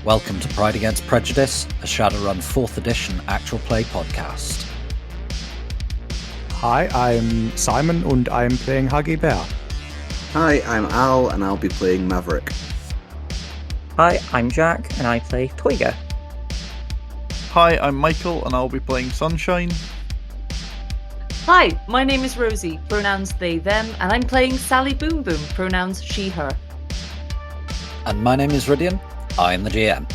Welcome to Pride Against Prejudice, a Shadowrun 4th edition actual play podcast. Hi, I'm Simon and I'm playing Huggy Bear. Hi, I'm Al and I'll be playing Maverick. Hi, I'm Jack and I play Toyga. Hi, I'm Michael and I'll be playing Sunshine. Hi, my name is Rosie, pronouns they, them, and I'm playing Sally Boom Boom, pronouns she, her. And my name is Rhydian, I am the GM.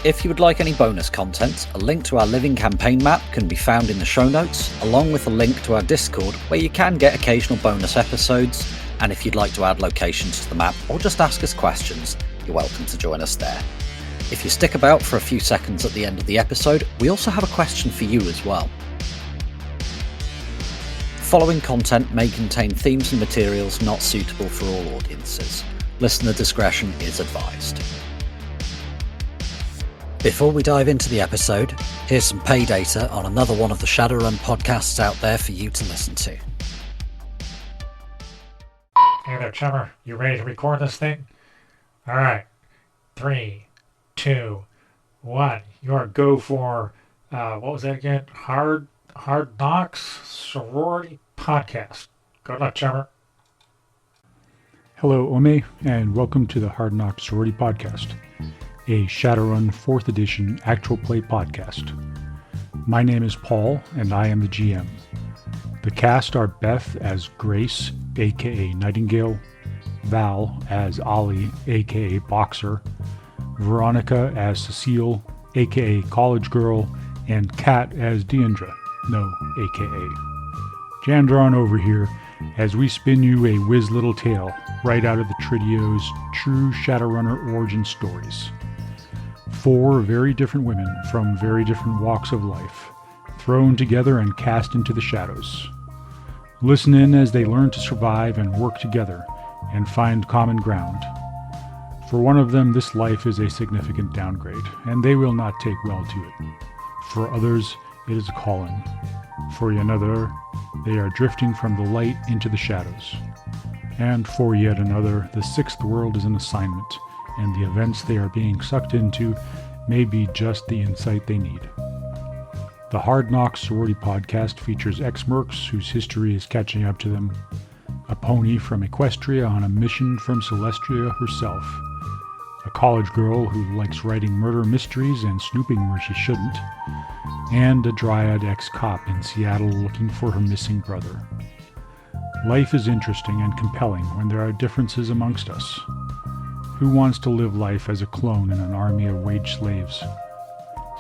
If you would like any bonus content, a link to our living campaign map can be found in the show notes, along with a link to our Discord where you can get occasional bonus episodes, and if you'd like to add locations to the map or just ask us questions, you're welcome to join us there. If you stick about for a few seconds at the end of the episode, we also have a question for you as well. Following content may contain themes and materials not suitable for all audiences. Listener discretion is advised. Before we dive into the episode, here's some pay data on another one of the Shadowrun podcasts out there for you to listen to. Hey there, Trevor. You ready to record this thing? Alright. 3, 2, 1. Your go for, what was that again? Hard Knocks Sorority Podcast. Good luck, Trevor. Hello, Ome, and welcome to the Hard Knocks Sorority Podcast, a Shadowrun 4th edition actual play podcast. My name is Paul, and I am the GM. The cast are Beth as Grace, aka Nightingale, Val as Ollie, aka Boxer, Veronica as Cecile, aka College Girl, and Kat as Deandra, no, aka. Jandron over here as we spin you a whiz little tale right out of the Tridio's true Shadowrunner origin stories. 4 very different women from very different walks of life, thrown together and cast into the shadows. Listen in as they learn to survive and work together and find common ground. For one of them, this life is a significant downgrade, and they will not take well to it. For others, it is a calling. For another, they are drifting from the light into the shadows. And for yet another, the 6th world is an assignment, and the events they are being sucked into may be just the insight they need. The Hard Knocks Sorority Podcast features ex-mercs whose history is catching up to them, a pony from Equestria on a mission from Celestia herself, a college girl who likes writing murder mysteries and snooping where she shouldn't, and a dryad ex-cop in Seattle looking for her missing brother. Life is interesting and compelling when there are differences amongst us. Who wants to live life as a clone in an army of wage slaves?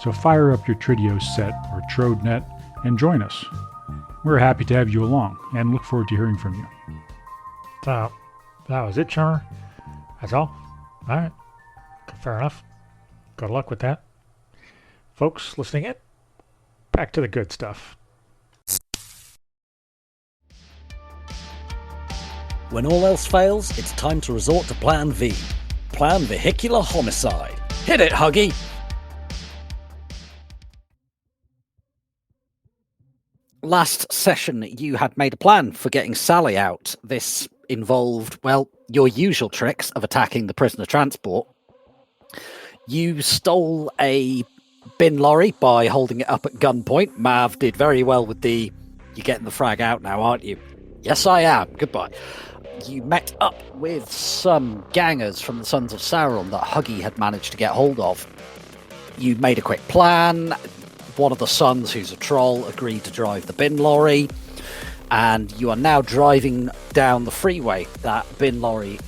So fire up your Tridio set or TrodeNet and join us. We're happy to have you along and look forward to hearing from you. So, that was it, Trevor? That's all? Alright. Fair enough. Good luck with that. Folks listening in, back to the good stuff. When all else fails, it's time to resort to Plan V. Plan Vehicular Homicide. Hit it, Huggy! Last session, you had made a plan for getting Sally out. This involved, well, your usual tricks of attacking the prisoner transport. You stole a bin lorry by holding it up at gunpoint. Mav did very well with the, you're getting the frag out now, aren't you? Yes, I am. Goodbye. You met up with some gangers from the Sons of Sauron that Huggy had managed to get hold of. You made a quick plan. One of the sons, who's a troll, agreed to drive the bin lorry, and you are now driving down the freeway. That bin lorry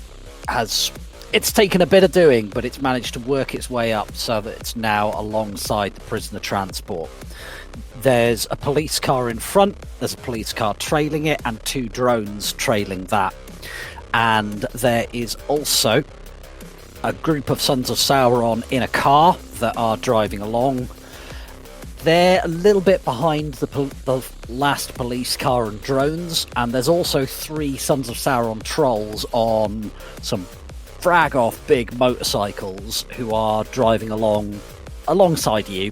it's taken a bit of doing, but it's managed to work its way up so that it's now alongside the prisoner transport. There's a police car in front, there's a police car trailing it, and 2 drones trailing that. And there is also a group of Sons of Sauron in a car that are driving along. They're a little bit behind the last police car and drones, and there's also 3 Sons of Sauron trolls on some frag-off big motorcycles who are driving alongside you.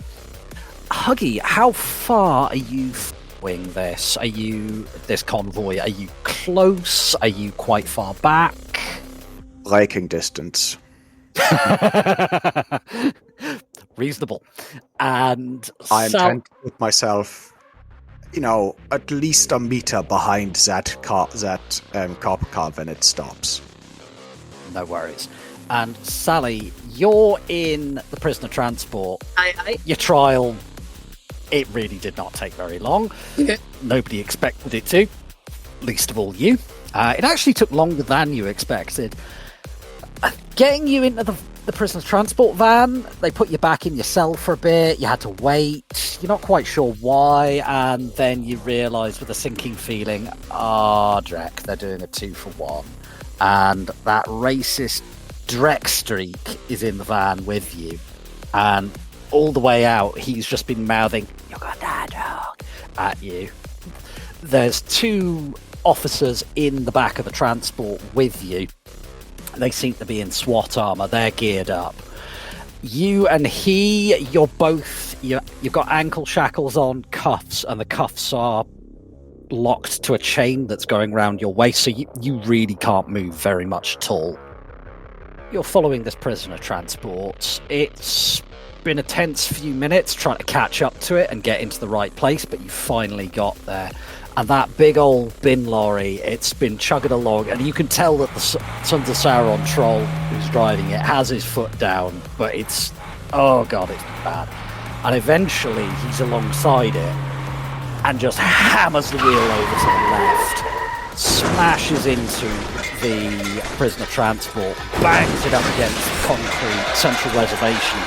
Huggy, how far are you following this? This convoy? Are you close? Are you quite far back? braking distance. Reasonable. And I intend to put myself, at least a meter behind that copper car when it stops. No worries. And Sally, you're in the prisoner transport. Aye. Your trial, it really did not take very long. Yeah. Nobody expected it to, least of all you. It actually took longer than you expected. Getting you into the prisoner transport van, they put you back in your cell for a bit. You had to wait. You're not quite sure why. And then you realise with a sinking feeling, Drek, they're doing a 2-for-1. And that racist Drek streak is in the van with you. And all the way out, he's just been mouthing, "You're gonna die, dog," at you. There's 2 officers in the back of the transport with you. They seem to be in SWAT armor. They're geared up. You and he, you've got ankle shackles on, cuffs, and the cuffs are locked to a chain that's going around your waist, so you really can't move very much at all. You're following this prisoner transport. It's been a tense few minutes trying to catch up to it and get into the right place, but you finally got there. And that big old bin lorry, it's been chugging along, and you can tell that the Sons of Sauron troll who's driving it has his foot down, but it's bad. And eventually he's alongside it and just hammers the wheel over to the left, smashes into the prisoner transport, bangs it up against the concrete central reservation,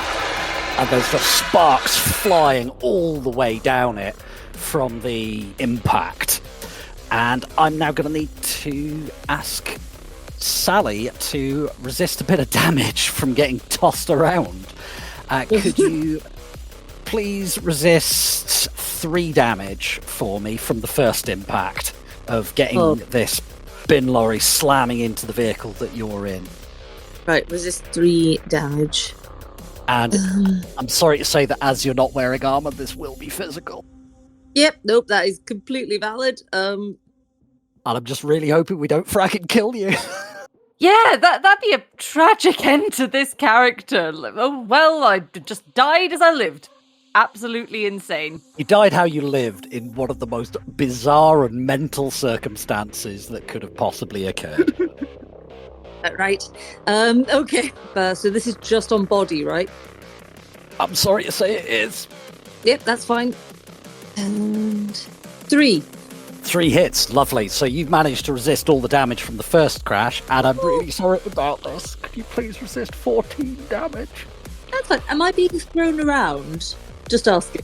and there's just sparks flying all the way down it from the impact. And I'm now going to need to ask Sally to resist a bit of damage from getting tossed around. Could you please resist 3 damage for me from the first impact of getting this bin lorry slamming into the vehicle that you're in? Right, resist 3 damage. And I'm sorry to say that as you're not wearing armor, this will be physical. Yep, nope, that is completely valid. And I'm just really hoping we don't fracking kill you. Yeah, that'd be a tragic end to this character. Oh, well, I just died as I lived. Absolutely insane. You died how you lived in one of the most bizarre and mental circumstances that could have possibly occurred. Right. Okay. So this is just on body, right? I'm sorry to say it is. Yep, that's fine. And 3. 3 hits, lovely. So you've managed to resist all the damage from the first crash, and I'm really sorry about this. Could you please resist 14 damage? That's fine. Am I being thrown around? Just asking.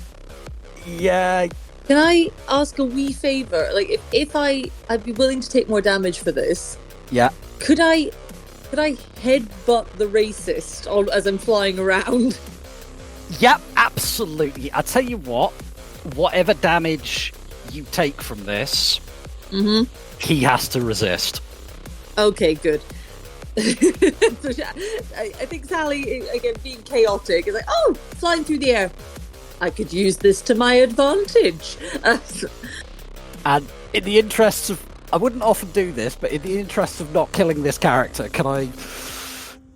Yeah. Can I ask a wee favour? Like, if I'd be willing to take more damage for this. Yeah. Could I headbutt the racist as I'm flying around? Yep, absolutely. I tell you what, whatever damage you take from this, he has to resist. Okay, good. I think Sally, again, being chaotic, is like, flying through the air. I could use this to my advantage. And in the interests of, I wouldn't often do this, but in the interest of not killing this character, can I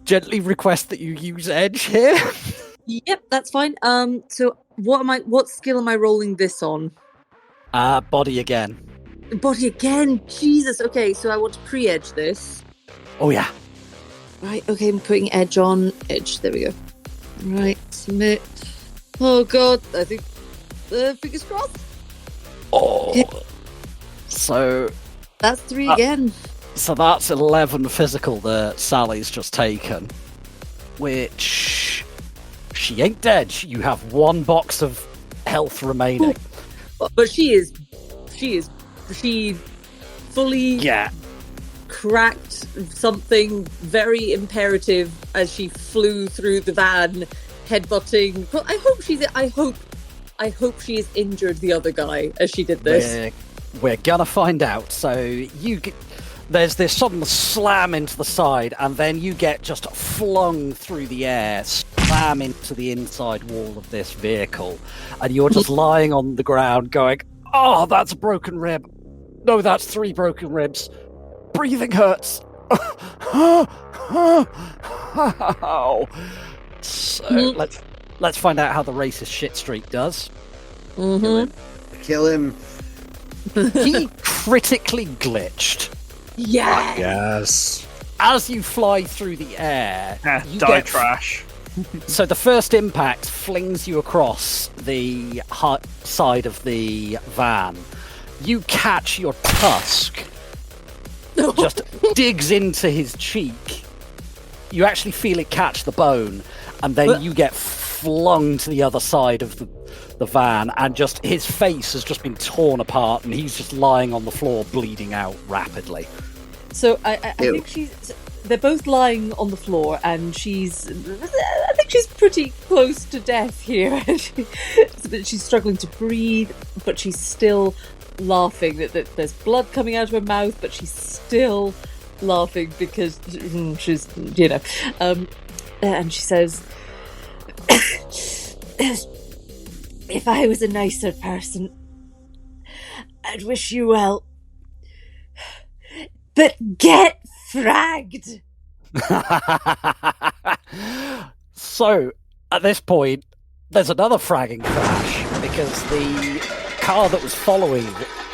gently request that you use edge here? Yep, that's fine. So what skill am I rolling this on? Body again. Body again? Jesus. Okay, so I want to pre-edge this. Oh yeah. Right, okay, I'm putting edge on. Edge, there we go. Right, submit. Oh god, I think fingers crossed. Oh. Yeah. So that's 3 again. So that's 11 physical that Sally's just taken, which she ain't dead. You have 1 box of health remaining. But she fully cracked something very imperative as she flew through the van, headbutting. Well, I hope she has injured the other guy as she did this. We're gonna find out. So there's this sudden slam into the side, and then you get just flung through the air, slam into the inside wall of this vehicle, and you're just lying on the ground going, "Oh, that's a broken rib. No, that's 3 broken ribs. Breathing hurts." So let's find out how the racist shit streak does. Kill him. He critically glitched. Yeah. Yes. As you fly through the air, you Die get trash. So the first impact flings you across the side of the van. You catch your tusk, just digs into his cheek. You actually feel it catch the bone, and then you get flung to the other side of the van, and just his face has just been torn apart, and he's just lying on the floor, bleeding out rapidly. So I think they're both lying on the floor, and I think she's pretty close to death here. She's struggling to breathe, but she's still laughing. That there's blood coming out of her mouth, but she's still laughing because she's, and she says, "If I was a nicer person, I'd wish you well. But get fragged." So, at this point, there's another fragging crash because the car that was following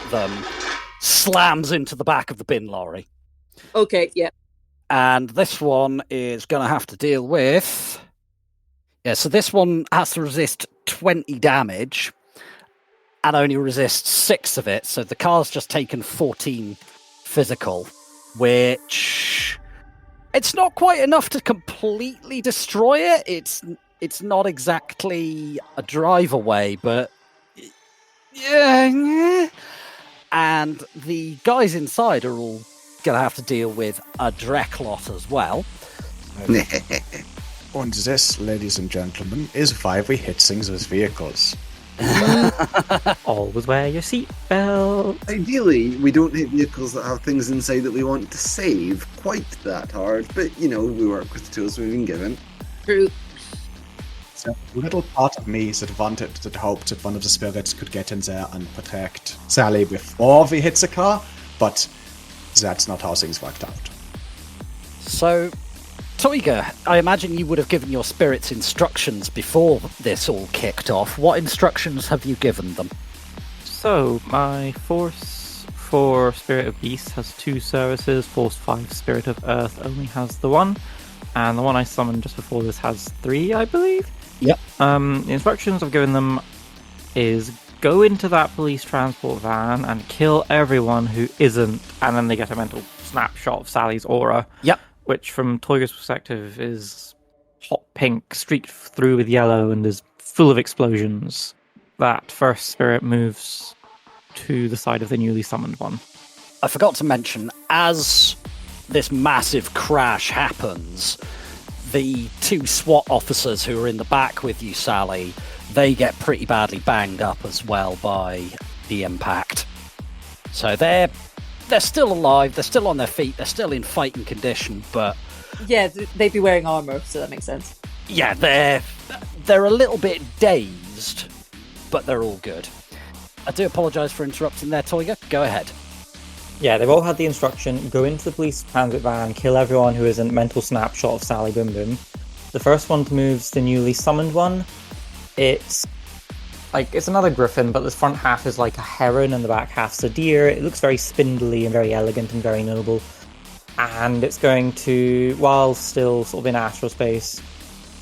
them slams into the back of the bin lorry. Okay, yeah. And this one is going to have to deal with... Yeah, so this one has to resist 20 damage and only resists 6 of it. So the car's just taken 14 physical, which... It's not quite enough to completely destroy it. It's not exactly a drive away, but... Yeah. And the guys inside are all going to have to deal with a Drecklot as well. And this, ladies and gentlemen, is why we hit things with vehicles. Always wear your seatbelt. Ideally, we don't hit vehicles that have things inside that we want to save quite that hard, but, we work with the tools we've been given. True. So a little part of me that hoped that one of the spirits could get in there and protect Sally before we hit the car, but that's not how things worked out. So, Toiga, I imagine you would have given your spirits instructions before this all kicked off. What instructions have you given them? So, my Force 4 Spirit of Beast has 2 services, Force 5 Spirit of Earth only has the 1, and the one I summoned just before this has 3, I believe? Yep. The instructions I've given them is go into that police transport van and kill everyone who isn't, and then they get a mental snapshot of Sally's aura. Yep. Which, from Toiga's perspective, is hot pink, streaked through with yellow, and is full of explosions. That first spirit moves to the side of the newly summoned one. I forgot to mention, as this massive crash happens, the 2 SWAT officers who are in the back with you, Sally, they get pretty badly banged up as well by the impact. So they're still alive, they're still on their feet, they're still in fighting condition, but... Yeah, they'd be wearing armour, so that makes sense. Yeah, they're a little bit dazed, but they're all good. I do apologise for interrupting there, Toiga. Go ahead. Yeah, they've all had the instruction, go into the police transit van, kill everyone who isn't mental snapshot of Sally Boom Boom. The first one to move's the newly summoned one. It's another griffin, but the front half is like a heron and the back half's a deer. It looks very spindly and very elegant and very noble. And it's going to, while still sort of in astral space,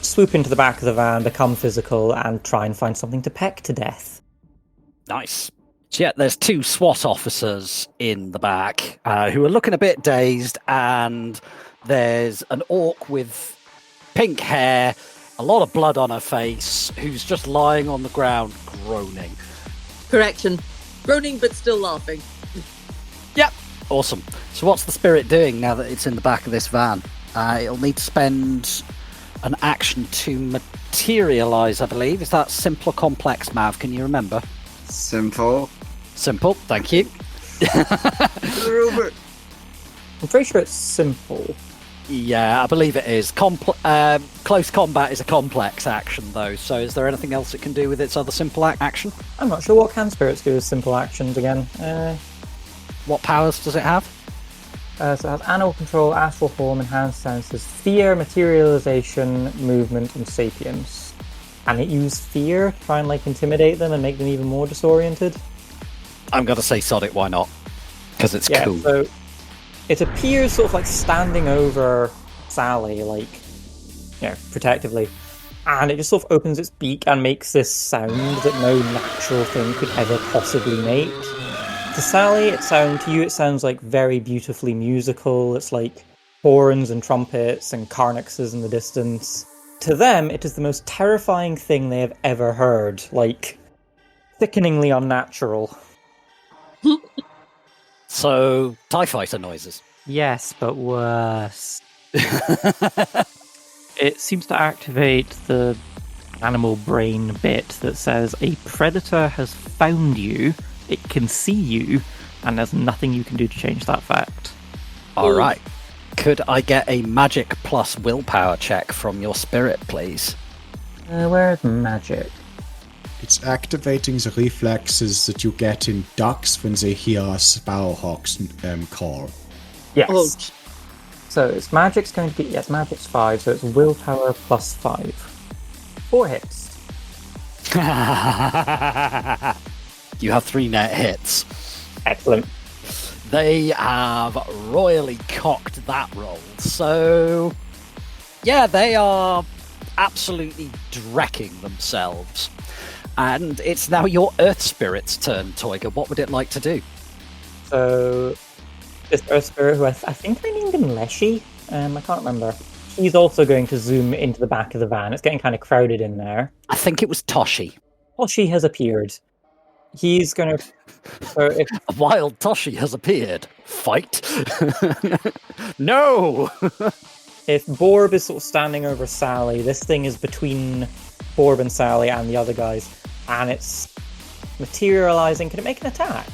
swoop into the back of the van, become physical, and try and find something to peck to death. Nice. So yeah, there's 2 SWAT officers in the back who are looking a bit dazed, and there's an orc with pink hair, a lot of blood on her face, who's just lying on the ground groaning. Correction. Groaning, but still laughing. Yep. Awesome. So what's the spirit doing now that it's in the back of this van? It'll need to spend an action to materialise, I believe. Is that simple or complex, Mav? Can you remember? Simple. Simple, thank you. Robert. I'm pretty sure it's simple. Yeah, I believe it is. Close combat is a complex action, though, so is there anything else it can do with its other simple action? I'm not sure what can spirits do as simple actions again. What powers does it have? So it has animal control, astral form, enhanced senses, fear, materialization, movement, and sapience. And it used fear to try and intimidate them and make them even more disoriented. I'm gonna say sod it, why not? Because it's cool. So it appears sort of standing over Sally, protectively. And it just sort of opens its beak and makes this sound that no natural thing could ever possibly make. To Sally, it sounds very beautifully musical. It's like horns and trumpets and carnaxes in the distance. To them, it is the most terrifying thing they have ever heard. Sickeningly unnatural. So, TIE fighter noises. Yes, but worse. It seems to activate the animal brain bit that says a predator has found you, it can see you, and there's nothing you can do to change that fact. All right. Could I get a magic plus willpower check from your spirit, please? Where is magic? It's activating the reflexes that you get in ducks when they hear sparrowhawks call. Yes. Oh, So its magic's going to be, magic's 5, so it's willpower plus 5. 4 hits. You have 3 net hits. Excellent. They have royally cocked that roll. So, yeah, they are absolutely drecking themselves. And it's now your Earth Spirit's turn, Toiga. What would it like to do? So, this Earth Spirit, who I think I named him Leshy, I can't remember. He's also going to zoom into the back of the van. It's getting kind of crowded in there. I think it was Toshi. Toshi has appeared. He's going to... A wild Toshi has appeared. Fight! No! If Borb is sort of standing over Sally, this thing is between Borb and Sally and the other guys, and it's materializing. Can it make an attack?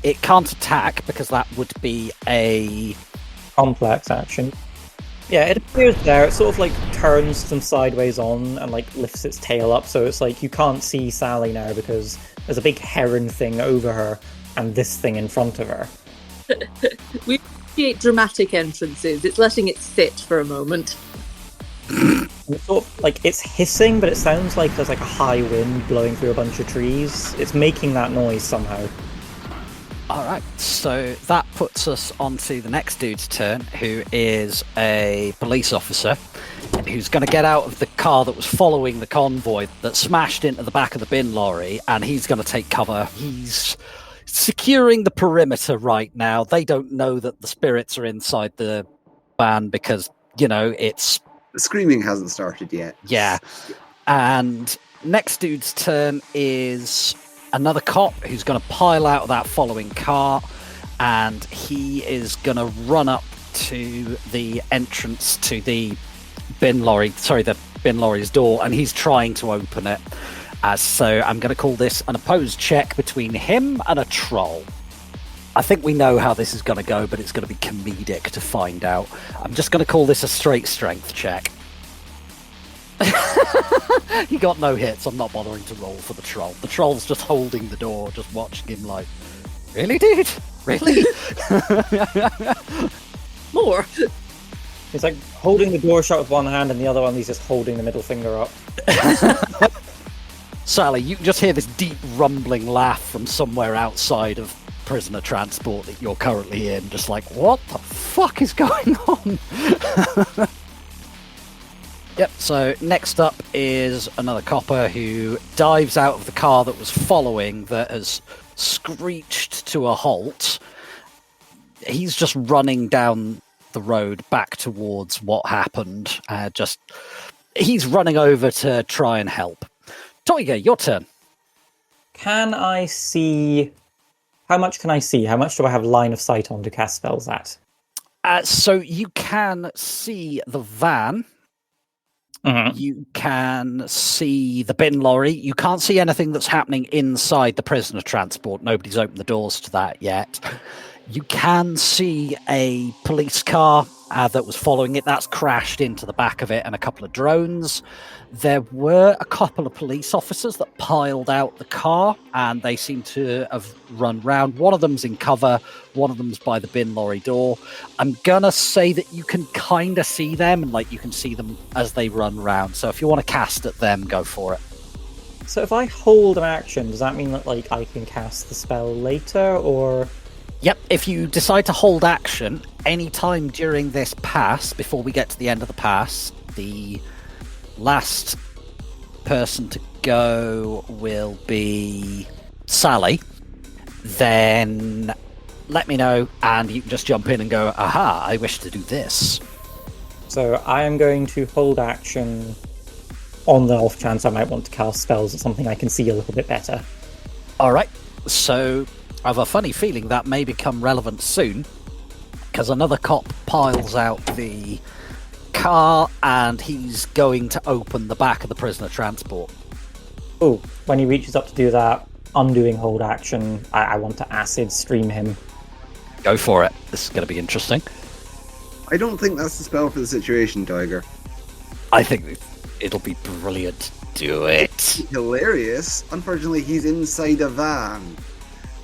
It can't attack because that would be a complex action. Yeah, it appears there. It sort of turns them sideways on and lifts its tail up, so it's you can't see Sally now because there's a big heron thing over her and this thing in front of her. We appreciate dramatic entrances. It's letting it sit for a moment. It's sort of it's hissing, but it sounds like there's a high wind blowing through a bunch of trees. It's making that noise somehow. All right, so that puts us onto the next dude's turn, who is a police officer, who's going to get out of the car that was following the convoy that smashed into the back of the bin lorry, and he's going to take cover. He's securing the perimeter right now. They don't know that the spirits are inside the van because, it's... The screaming hasn't started yet. Yeah. And next dude's turn is another cop who's going to pile out of that following car, and he is going to run up to the entrance to the bin lorry's door, and he's trying to open it. So I'm going to call this an opposed check between him and a troll. I think we know how this is going to go, but it's going to be comedic to find out. I'm just going to call this a straight strength check. He got no hits. I'm not bothering to roll for the troll. The troll's just holding the door, just watching him really, dude? Really? More. He's holding the door shut with one hand and the other one he's just holding the middle finger up. Sally, you can just hear this deep rumbling laugh from somewhere outside of prisoner transport that you're currently in, just what the fuck is going on? Yep, so next up is another copper who dives out of the car that was following, that has screeched to a halt. He's just running down the road back towards what happened. He's running over to try and help. Toiga, your turn. Can I see... How much can I see? How much do I have line of sight on to cast spells at? So you can see the van. Mm-hmm. You can see the bin lorry. You can't see anything that's happening inside the prisoner transport. Nobody's opened the doors to that yet. You can see a police car that was following it. That's crashed into the back of it, and a couple of drones. There were a couple of police officers that piled out the car, and they seem to have run round. One of them's in cover, one of them's by the bin lorry door. I'm gonna say that you can kind of see them, and like you can see them as they run round. So if you want to cast at them, go for it. So if I hold an action, does that mean that like I can cast the spell later, or? Yep, if you decide to hold action anytime during this pass, before we get to the end of the pass, the last person to go will be Sally. Then let me know, and you can just jump in and go, aha, I wish to do this. So I am going to hold action on the off chance I might want to cast spells at something I can see a little bit better. Alright, so I have a funny feeling that may become relevant soon, because another cop piles out the car and he's going to open the back of the prisoner transport. Oh, when he reaches up to do that, undoing hold action, I want to acid stream him. Go for it. This is going to be interesting. I don't think that's the spell for the situation, Tiger. I think it'll be brilliant. Do it. Hilarious. Unfortunately, he's inside a van.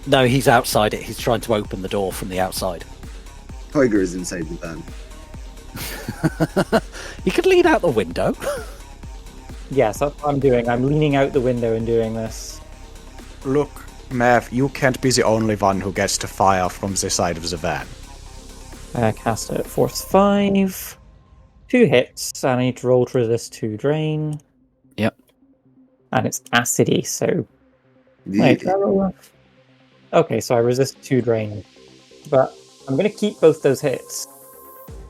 No, he's outside it. He's trying to open the door from the outside. Tiger is inside the van. He could lean out the window. Yes, that's what I'm doing. I'm leaning out the window and doing this. Look, Mav, you can't be the only one who gets to fire from the side of the van. Cast it at force 5. 2 hits, and I need to roll to resist 2 drain. Yep. And it's acidy, so... Wait, did I roll that? Okay, so I resist 2 drain. But I'm going to keep both those hits.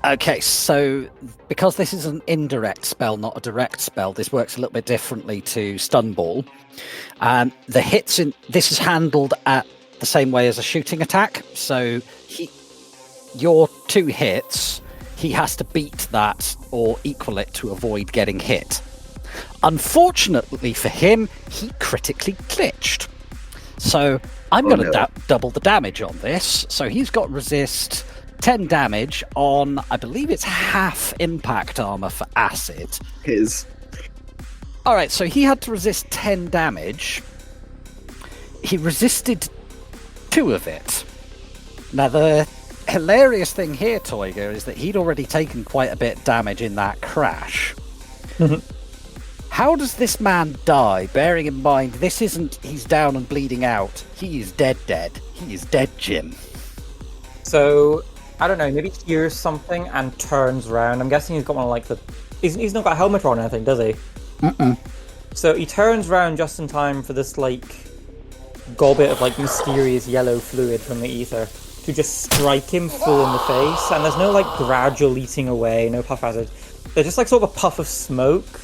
Okay, so because this is an indirect spell, not a direct spell, this works a little bit differently to Stun Ball. The hits in this is handled at the same way as a shooting attack. So your 2 hits, he has to beat that or equal it to avoid getting hit. Unfortunately for him, he critically glitched. So I'm going to double the damage on this. So he's got resist 10 damage on, I believe it's half impact armor for acid. Alright, so he had to resist 10 damage. He resisted 2 of it. Now the hilarious thing here, Toiga, is that he'd already taken quite a bit of damage in that crash. How does this man die, bearing in mind this isn't he's down and bleeding out, he is dead. He is dead, Jim. So, I don't know, maybe he hears something and turns around. I'm guessing he's got one of like the... He's not got a helmet on or anything, does he? Mm-mm. So he turns around just in time for this like gobbet of like mysterious yellow fluid from the ether to just strike him full in the face, and there's no like gradual eating away, no puff acid. There's just like sort of a puff of smoke,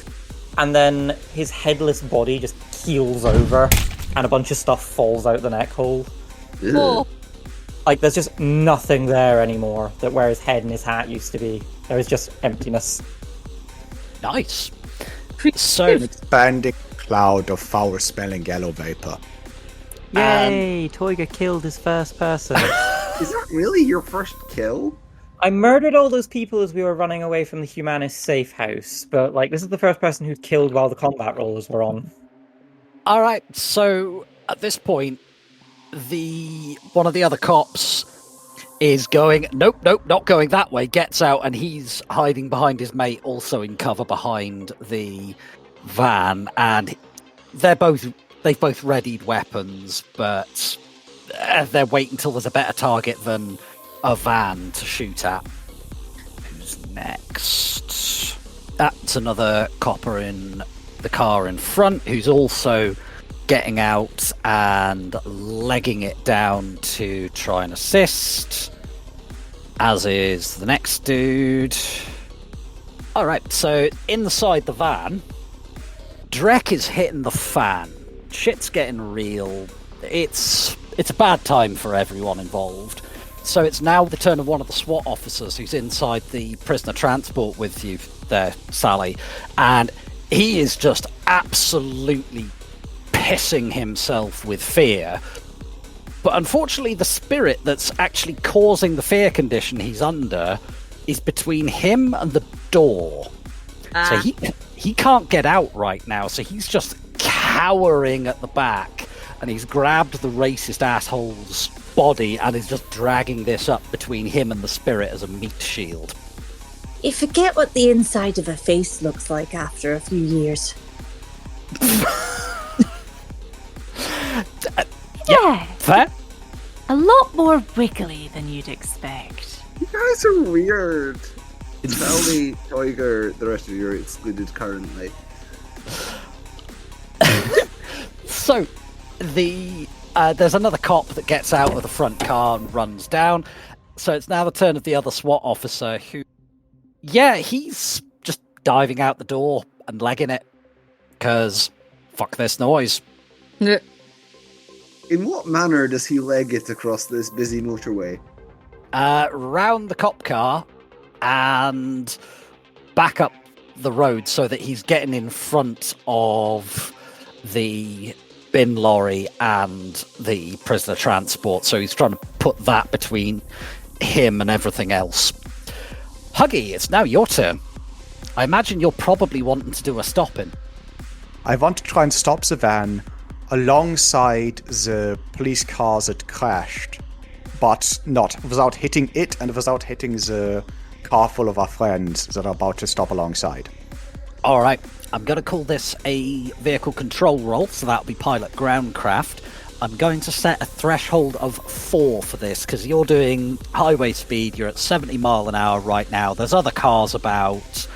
and then his headless body just keels over, and a bunch of stuff falls out the neck hole. Oh. Like there's just nothing there anymore that where his head and his hat used to be. There is just emptiness. Nice. So an expanding cloud of foul-smelling yellow vapor. Yay! Toiga killed his first person. Is that really your first kill? I murdered all those people as we were running away from the Humanist safe house, but like this is the first person who's killed while the combat rollers were on. Alright, so at this point, one of the other cops is going, nope, not going that way, gets out, and he's hiding behind his mate, also in cover behind the van, and they've both readied weapons, but they're waiting until there's a better target than a van to shoot at. Who's next? That's another copper in the car in front, who's also getting out and legging it down to try and assist, as is the next dude. Alright, so inside the van, Drek is hitting the fan. Shit's getting real. It's a bad time for everyone involved. So it's now the turn of one of the SWAT officers who's inside the prisoner transport with you there, Sally, and he is just absolutely pissing himself with fear. But unfortunately, the spirit that's actually causing the fear condition he's under is between him and the door. So he can't get out right now, so he's just cowering at the back, and he's grabbed the racist asshole's body and is just dragging this up between him and the spirit as a meat shield. You forget what the inside of a face looks like after a few years. Yeah. Fair? A lot more wiggly than you'd expect. You guys are weird. Sally, Tiger, the rest of you are excluded currently. So, there's another cop that gets out of the front car and runs down. So it's now the turn of the other SWAT officer who... Yeah, he's just diving out the door and legging it. Because, fuck this noise. Yeah. In what manner does he leg it across this busy motorway? Round the cop car and back up the road so that he's getting in front of the bin lorry and the prisoner transport. So he's trying to put that between him and everything else. Huggy, it's now your turn. I imagine you're probably wanting to do a stopping. I want to try and stop the van alongside the police car that crashed, but not without hitting it and without hitting the car full of our friends that are about to stop alongside. All right, I'm going to call this a vehicle control roll, so that'll be pilot groundcraft. I'm going to set a threshold of 4 for this, because you're doing highway speed, you're at 70 mile an hour right now, there's other cars about.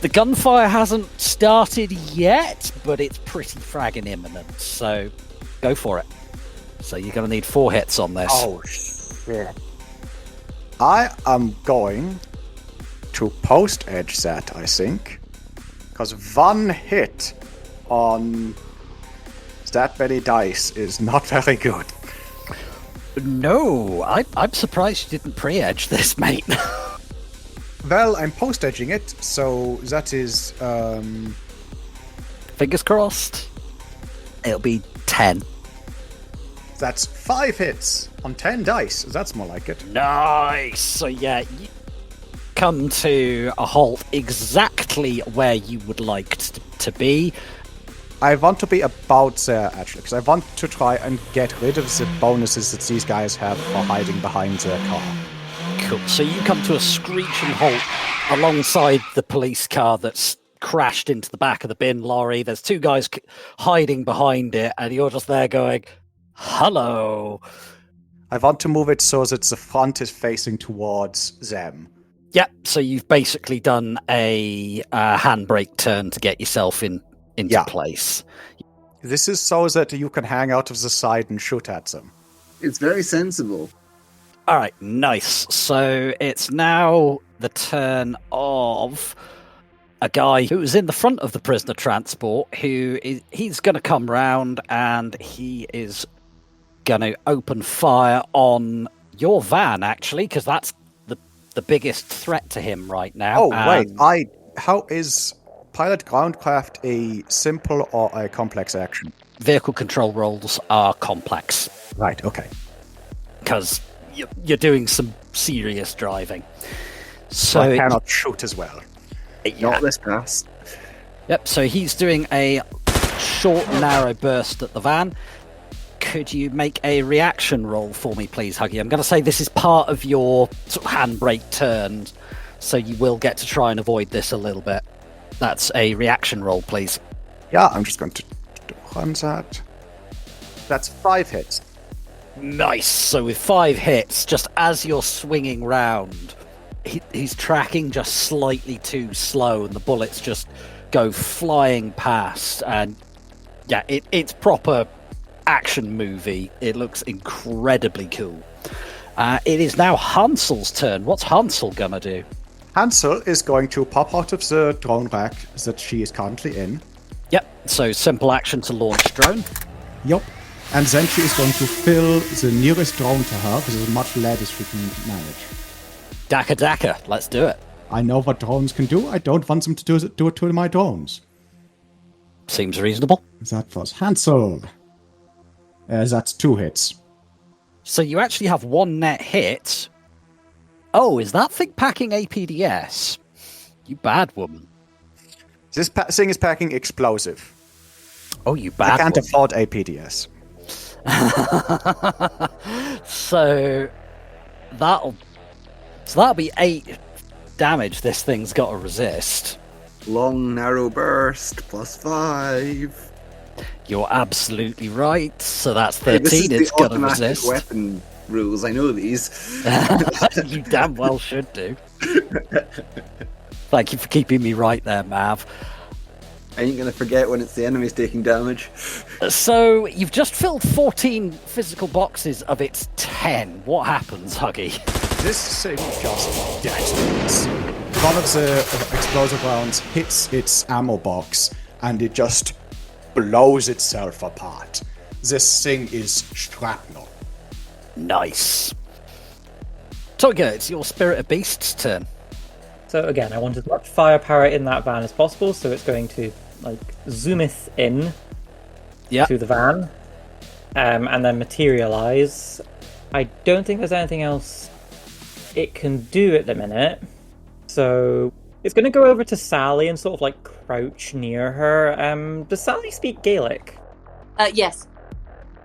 The gunfire hasn't started yet, but it's pretty fragging imminent, so go for it. So you're going to need 4 hits on this. Oh, shit. I am going to post-edge that, I think. Because 1 hit on that many dice is not very good. No, I'm surprised you didn't pre-edge this, mate. Well, I'm post-edging it, so that is... Fingers crossed. It'll be 10. That's 5 hits on 10 dice. That's more like it. Nice! So yeah, you come to a halt exactly where you would like to be. I want to be about there, actually, because I want to try and get rid of the bonuses that these guys have for hiding behind their car. Cool. So you come to a screeching halt alongside the police car that's crashed into the back of the bin lorry. There's 2 guys hiding behind it, and you're just there going, hello. I want to move it so that the front is facing towards them. Yep, so you've basically done a handbrake turn to get yourself into place. This is so that you can hang out of the side and shoot at them. It's very sensible. All right, nice. So it's now the turn of a guy who was in the front of the prisoner transport, he's going to come round and he is going to open fire on your van, actually, because that's the biggest threat to him right now. Oh, wait, how is pilot groundcraft a simple or a complex action? Vehicle control rolls are complex. Right, okay. Because you're doing some serious driving. So I cannot shoot as well. Not this pass. Yep, so he's doing a short, narrow burst at the van. Could you make a reaction roll for me, please, Huggy? I'm going to say this is part of your sort of handbrake turn, so you will get to try and avoid this a little bit. That's a reaction roll, please. Yeah, I'm just going to run that. That's 5 hits. Nice. So with 5 hits, just as you're swinging round, he's tracking just slightly too slow, and the bullets just go flying past. And yeah, it's proper action movie. It looks incredibly cool. It is now Hansel's turn. What's Hansel gonna do? Hansel is going to pop out of the drone rack that she is currently in. Yep, so simple action to launch drone. Yup. And then she is going to fill the nearest drone to her with as much lead as she can manage. Daka, let's do it. I know what drones can do. I don't want them to do it to my drones. Seems reasonable. That was Hansel. That's 2 hits. So you actually have one net hit. Oh, is that thing packing APDS? You bad woman. This thing is packing explosive. Oh, you bad I can't woman. afford APDS. So that'll be 8 damage this thing's got to resist. Long, narrow burst, +5. You're absolutely right. So that's Hey, 13 this is it's the got to automatic resist. weapon rules. I know these. You damn well should do. Thank you for keeping me right there, Mav. I ain't gonna forget when it's the enemies taking damage. So you've just filled 14 physical boxes of its 10. What happens, Huggy? This thing just detonates. One of the explosive rounds hits its ammo box, and it just blows itself apart. This thing is shrapnel. Nice. Toga, it's your Spirit of Beasts turn. So again, I want as much firepower in that van as possible, so it's going to zoometh in to the van, and then materialize. I don't think there's anything else it can do at the minute, so it's going to go over to Sally and sort of crouch near her. Does Sally speak Gaelic? Yes.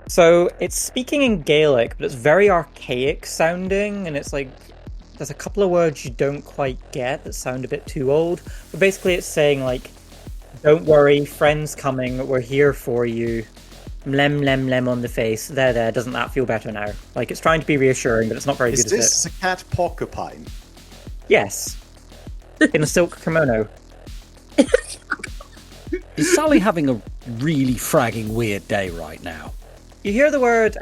So it's speaking in Gaelic, but it's very archaic sounding, and it's there's a couple of words you don't quite get that sound a bit too old. But basically it's saying don't worry, friend's coming, we're here for you. Mlem, lem, lem on the face. There, doesn't that feel better now? It's trying to be reassuring, but it's not very good, Is this a cat porcupine? Yes. In a silk kimono. Is Sally having a really fragging weird day right now? You hear the word,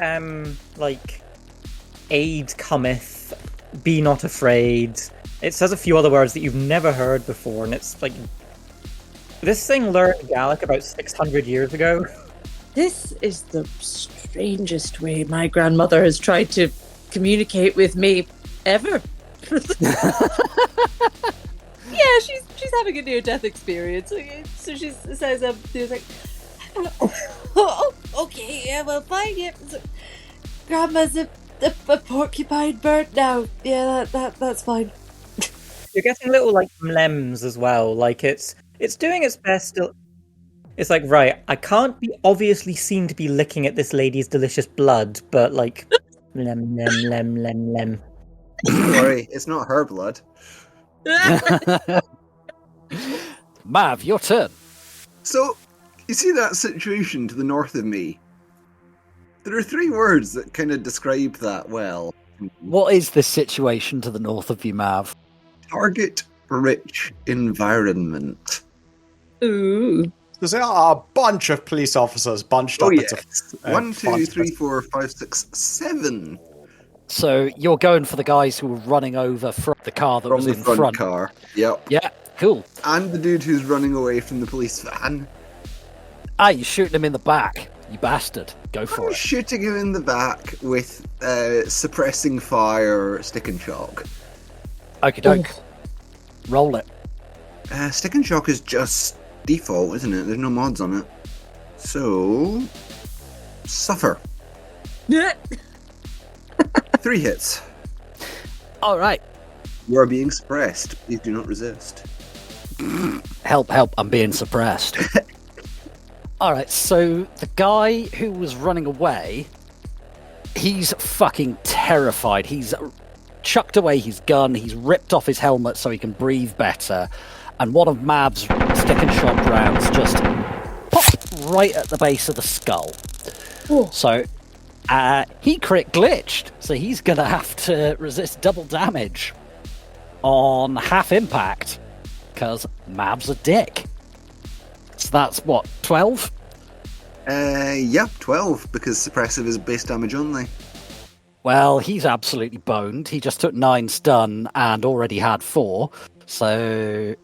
aid cometh, be not afraid. It says a few other words that you've never heard before, and it's this thing learned Gaelic about 600 years ago. This is the strangest way my grandmother has tried to communicate with me ever. Yeah, she's having a near-death experience. So she says, okay, yeah, well, fine, yeah. So, Grandma's a porcupine bird now. Yeah, that's fine. You're getting little mlems as well. It's doing its best. It's right, I can't be obviously seen to be licking at this lady's delicious blood, but lem, lem, lem, lem, lem. Don't worry, it's not her blood. Mav, your turn. So, you see that situation to the north of me? There are 3 words that kind of describe that well. What is this situation to the north of you, Mav? Target-rich environment. Ooh. So there are a bunch of police officers bunched up. Yes. 1, 2, 3, 4, 5, 6, 7. So you're going for the guys who were running over from the car that was the in front. car. Yep. Yeah, cool. And the dude who's running away from the police van. Ah, you're shooting him in the back, you bastard. Go for it. Shooting him in the back with suppressing fire, stick and shock. Okie doke. Roll it. Stick and shock is just default, isn't it? There's no mods on it. So, suffer. Yeah. 3 hits. All right. You are being suppressed. Please do not resist. Help, I'm being suppressed. All right, so the guy who was running away, he's fucking terrified. He's chucked away his gun, he's ripped off his helmet so he can breathe better, and one of Mav's stick and shock rounds just popped right at the base of the skull. Ooh. So he crit glitched, so he's going to have to resist double damage on half impact, because Mav's a dick. So that's what, 12? Yeah, 12, because suppressive is base damage only. Well, he's absolutely boned. He just took 9 stun and already had 4. So...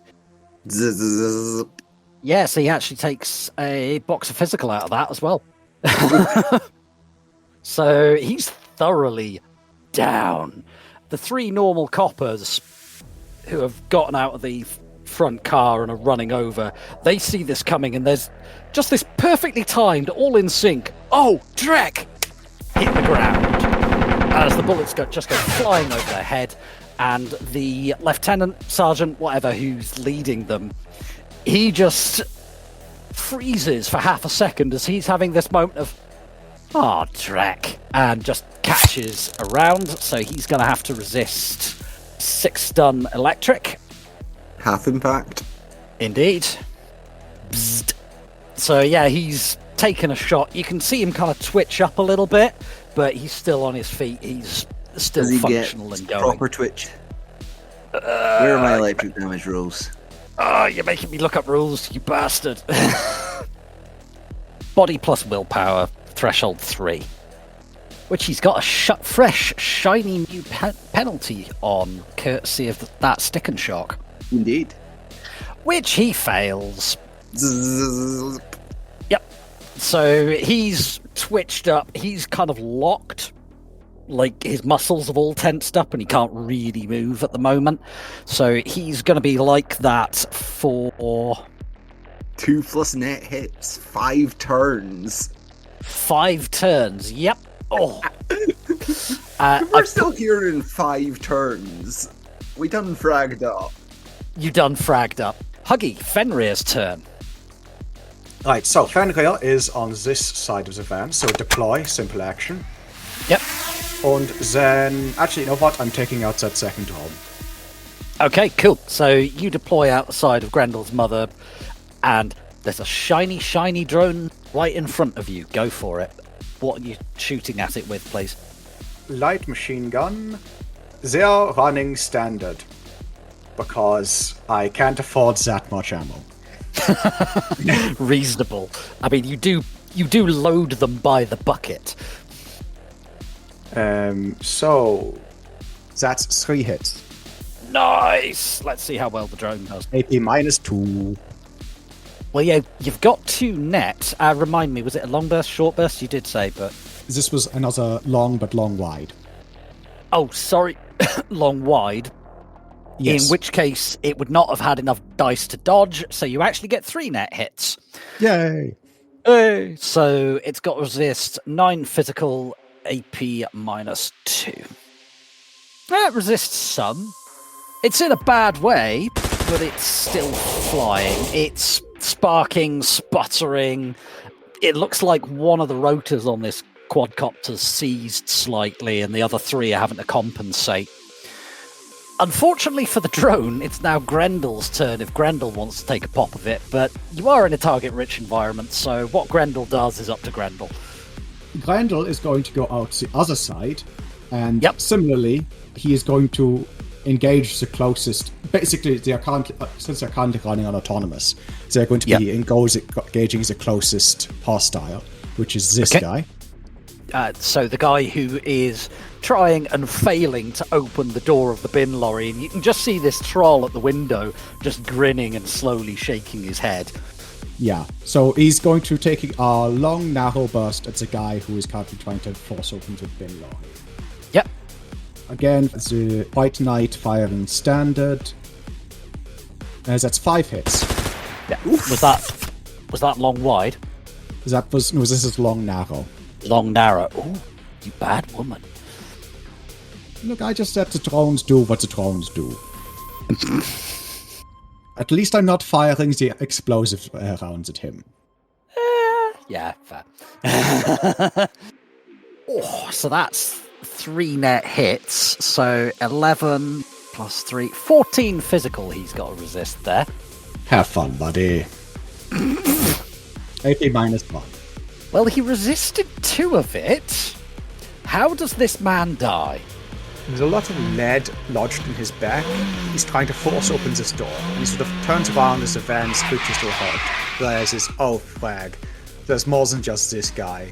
yeah, so he actually takes a box of physical out of that as well. So he's thoroughly down. The 3 normal coppers who have gotten out of the front car and are running over, they see this coming, and there's just this perfectly timed, all in sync, oh, Drek! Hit the ground. as the bullets just go flying over their head, and the lieutenant, sergeant, whatever, who's leading them, he just freezes for half a second as he's having this moment of, oh, dreck, and just catches around, so he's going to have to resist 6 stun electric. Half impact. Indeed. Bzzzt. So yeah, he's taken a shot. You can see him kind of twitch up a little bit, but he's still on his feet. He's still functional and going. Proper twitch. Where are my electric damage rolls? Oh, you're making me look up rules, you bastard. Body plus willpower, threshold 3. Which he's got a fresh, shiny new penalty on, courtesy of that stick and shock. Indeed. Which he fails. Yep. So he's twitched up. He's kind of locked. Like, his muscles have all tensed up and he can't really move at the moment. So he's going to be like that for... 2 plus net hits, 5 turns. 5 turns, yep. Oh. We're still here in 5 turns. We done fragged up. You done fragged up. Huggy, Fenrir's turn. Right, so Fenrir is on this side of the van, so deploy, simple action. Yep. And then, actually, you know what? I'm taking out that second drone. Okay, cool. So you deploy out the side of Grendel's mother, and there's a shiny, shiny drone right in front of you. Go for it. What are you shooting at it with, please? Light machine gun. They're running standard. Because I can't afford that much ammo. Reasonable. I mean, you do load them by the bucket. So that's 3 hits. Nice. Let's see how well the drone does. AP -2. Well, yeah, you've got 2 net. Remind me, was it a long burst, short burst? You did say, but This was another long but long wide. oh, sorry, long wide. Yes. In which case, it would not have had enough dice to dodge, so you actually get 3 net hits. Yay! Hey. So it's got resist 9 physical, AP -2. That resists some. It's in a bad way, but it's still flying. It's sparking, sputtering. It looks like one of the rotors on this quadcopter's seized slightly, and the other 3 are having to compensate. Unfortunately for the drone, it's now Grendel's turn if Grendel wants to take a pop of it, but you are in a target-rich environment, so what Grendel does is up to Grendel. Grendel is going to go out the other side, and similarly, he is going to engage the closest. Basically, since they're currently running on autonomous, they're going to be engaging the closest hostile, which is this guy. So the guy who is trying and failing to open the door of the bin lorry, and you can just see this troll at the window just grinning and slowly shaking his head. Yeah, so he's going to take a long, narrow burst at the guy who is currently trying to force open the bin lorry. Yep. Again, the White Knight firing standard. That's 5 hits. Yeah. Was that long wide? This is long narrow. Long narrow. Ooh, you bad woman. Look, I just said the drones do what the drones do. At least I'm not firing the explosive rounds at him. Yeah, fair. So that's 3 net hits. So 11 plus 3, 14 physical he's got to resist there. Have fun, buddy. AP -1. Well, he resisted 2 of it. How does this man die? There's a lot of lead lodged in his back. He's trying to force open this door, and he sort of turns around as the van screeches to a halt. Realizes, oh flag, there's more than just this guy.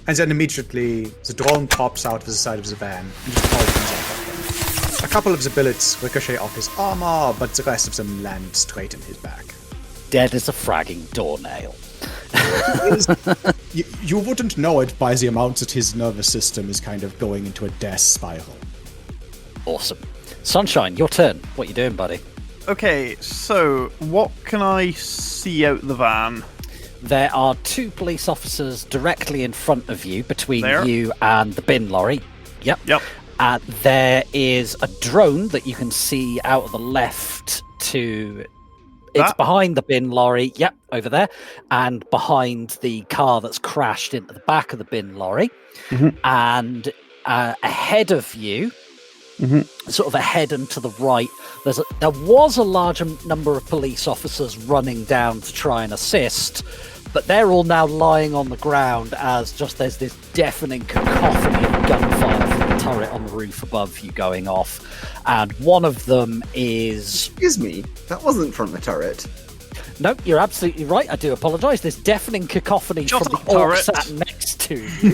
And then immediately, the drone pops out of the side of the van and just opens up at him. A couple of the bullets ricochet off his armor, but the rest of them land straight in his back. Dead as a fragging doornail. You wouldn't know it by the amount that his nervous system is kind of going into a death spiral. Awesome. Sunshine, your turn. What you doing, buddy? Okay, so what can I see out the van? There are 2 police officers directly in front of you, between There? you and the bin lorry. Yep. Yep. There is a drone that you can see out of the left to... It's behind the bin lorry. Yep, over there. And behind the car that's crashed into the back of the bin lorry. Mm-hmm. And ahead of you, sort of ahead and to the right, there was a large number of police officers running down to try and assist, but they're all now lying on the ground as just there's this deafening cacophony of gunfire from the turret on the roof above you going off. And one of them is... Excuse me, that wasn't from the turret. No, you're absolutely right. I do apologise. There's deafening cacophony from the orc sat next to you.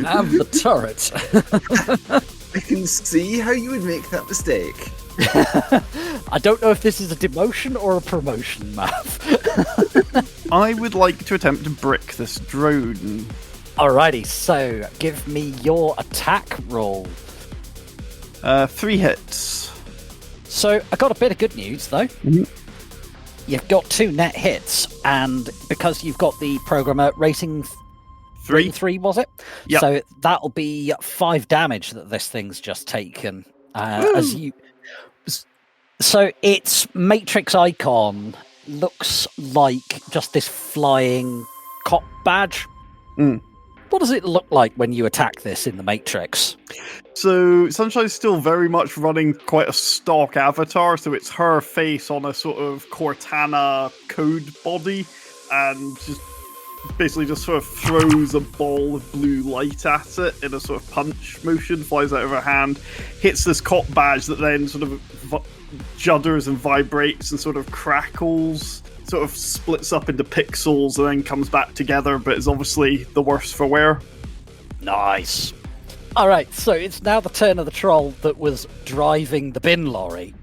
And the turret. I can see how you would make that mistake. I don't know if this is a demotion or a promotion, Mav. I would like to attempt to brick this drone. Alrighty, so give me your attack roll. 3 hits. So I got a bit of good news, though. You've got 2 net hits, and because you've got the programmer rating 3, was it? Yep. So that'll be 5 damage that this thing's just taken. As you... So its matrix icon looks like just this flying cop badge. What does it look like when you attack this in the matrix? So Sunshine's still very much running quite a stock avatar, so it's her face on a sort of Cortana code body, and just basically just sort of throws a ball of blue light at it in a sort of punch motion, flies out of her hand, hits this cop badge that then sort of judders and vibrates and sort of crackles, sort of splits up into pixels and then comes back together, but is obviously the worse for wear. Nice. Alright, so it's now the turn of the troll that was driving the bin lorry.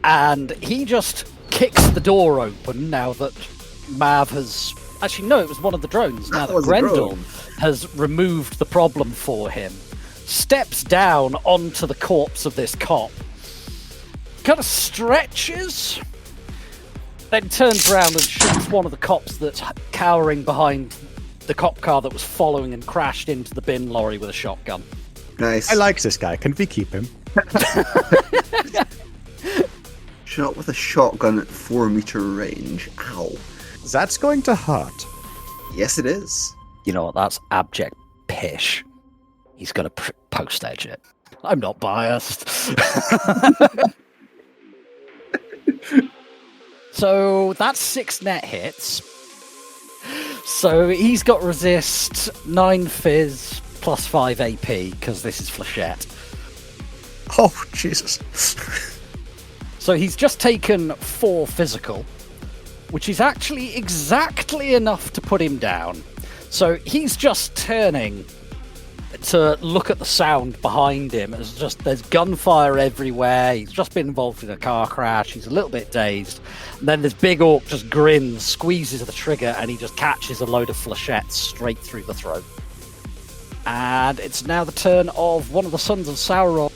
And he just kicks the door open now that Mav has... Actually, no, it was one of the drones. Now that Grendel has removed the problem for him. Steps down onto the corpse of this cop. Kind of stretches... Then turns around and shoots one of the cops that's cowering behind the cop car that was following and crashed into the bin lorry with a shotgun. Nice. I like this guy. Can we keep him? Shot with a shotgun at 4-meter range. Ow. That's going to hurt. Yes, it is. You know what? That's abject pish. He's going to post-edge it. I'm not biased. So that's 6 net hits. So he's got resist, 9 fizz, plus 5 AP, because this is flechette. Oh, Jesus. So he's just taken 4 physical, which is actually exactly enough to put him down. So he's just turning to look at the sound behind him. There's gunfire everywhere. He's just been involved in a car crash. He's a little bit dazed. And then this big orc just grins, squeezes the trigger, and he just catches a load of flechettes straight through the throat. And it's now the turn of one of the Sons of Sauron,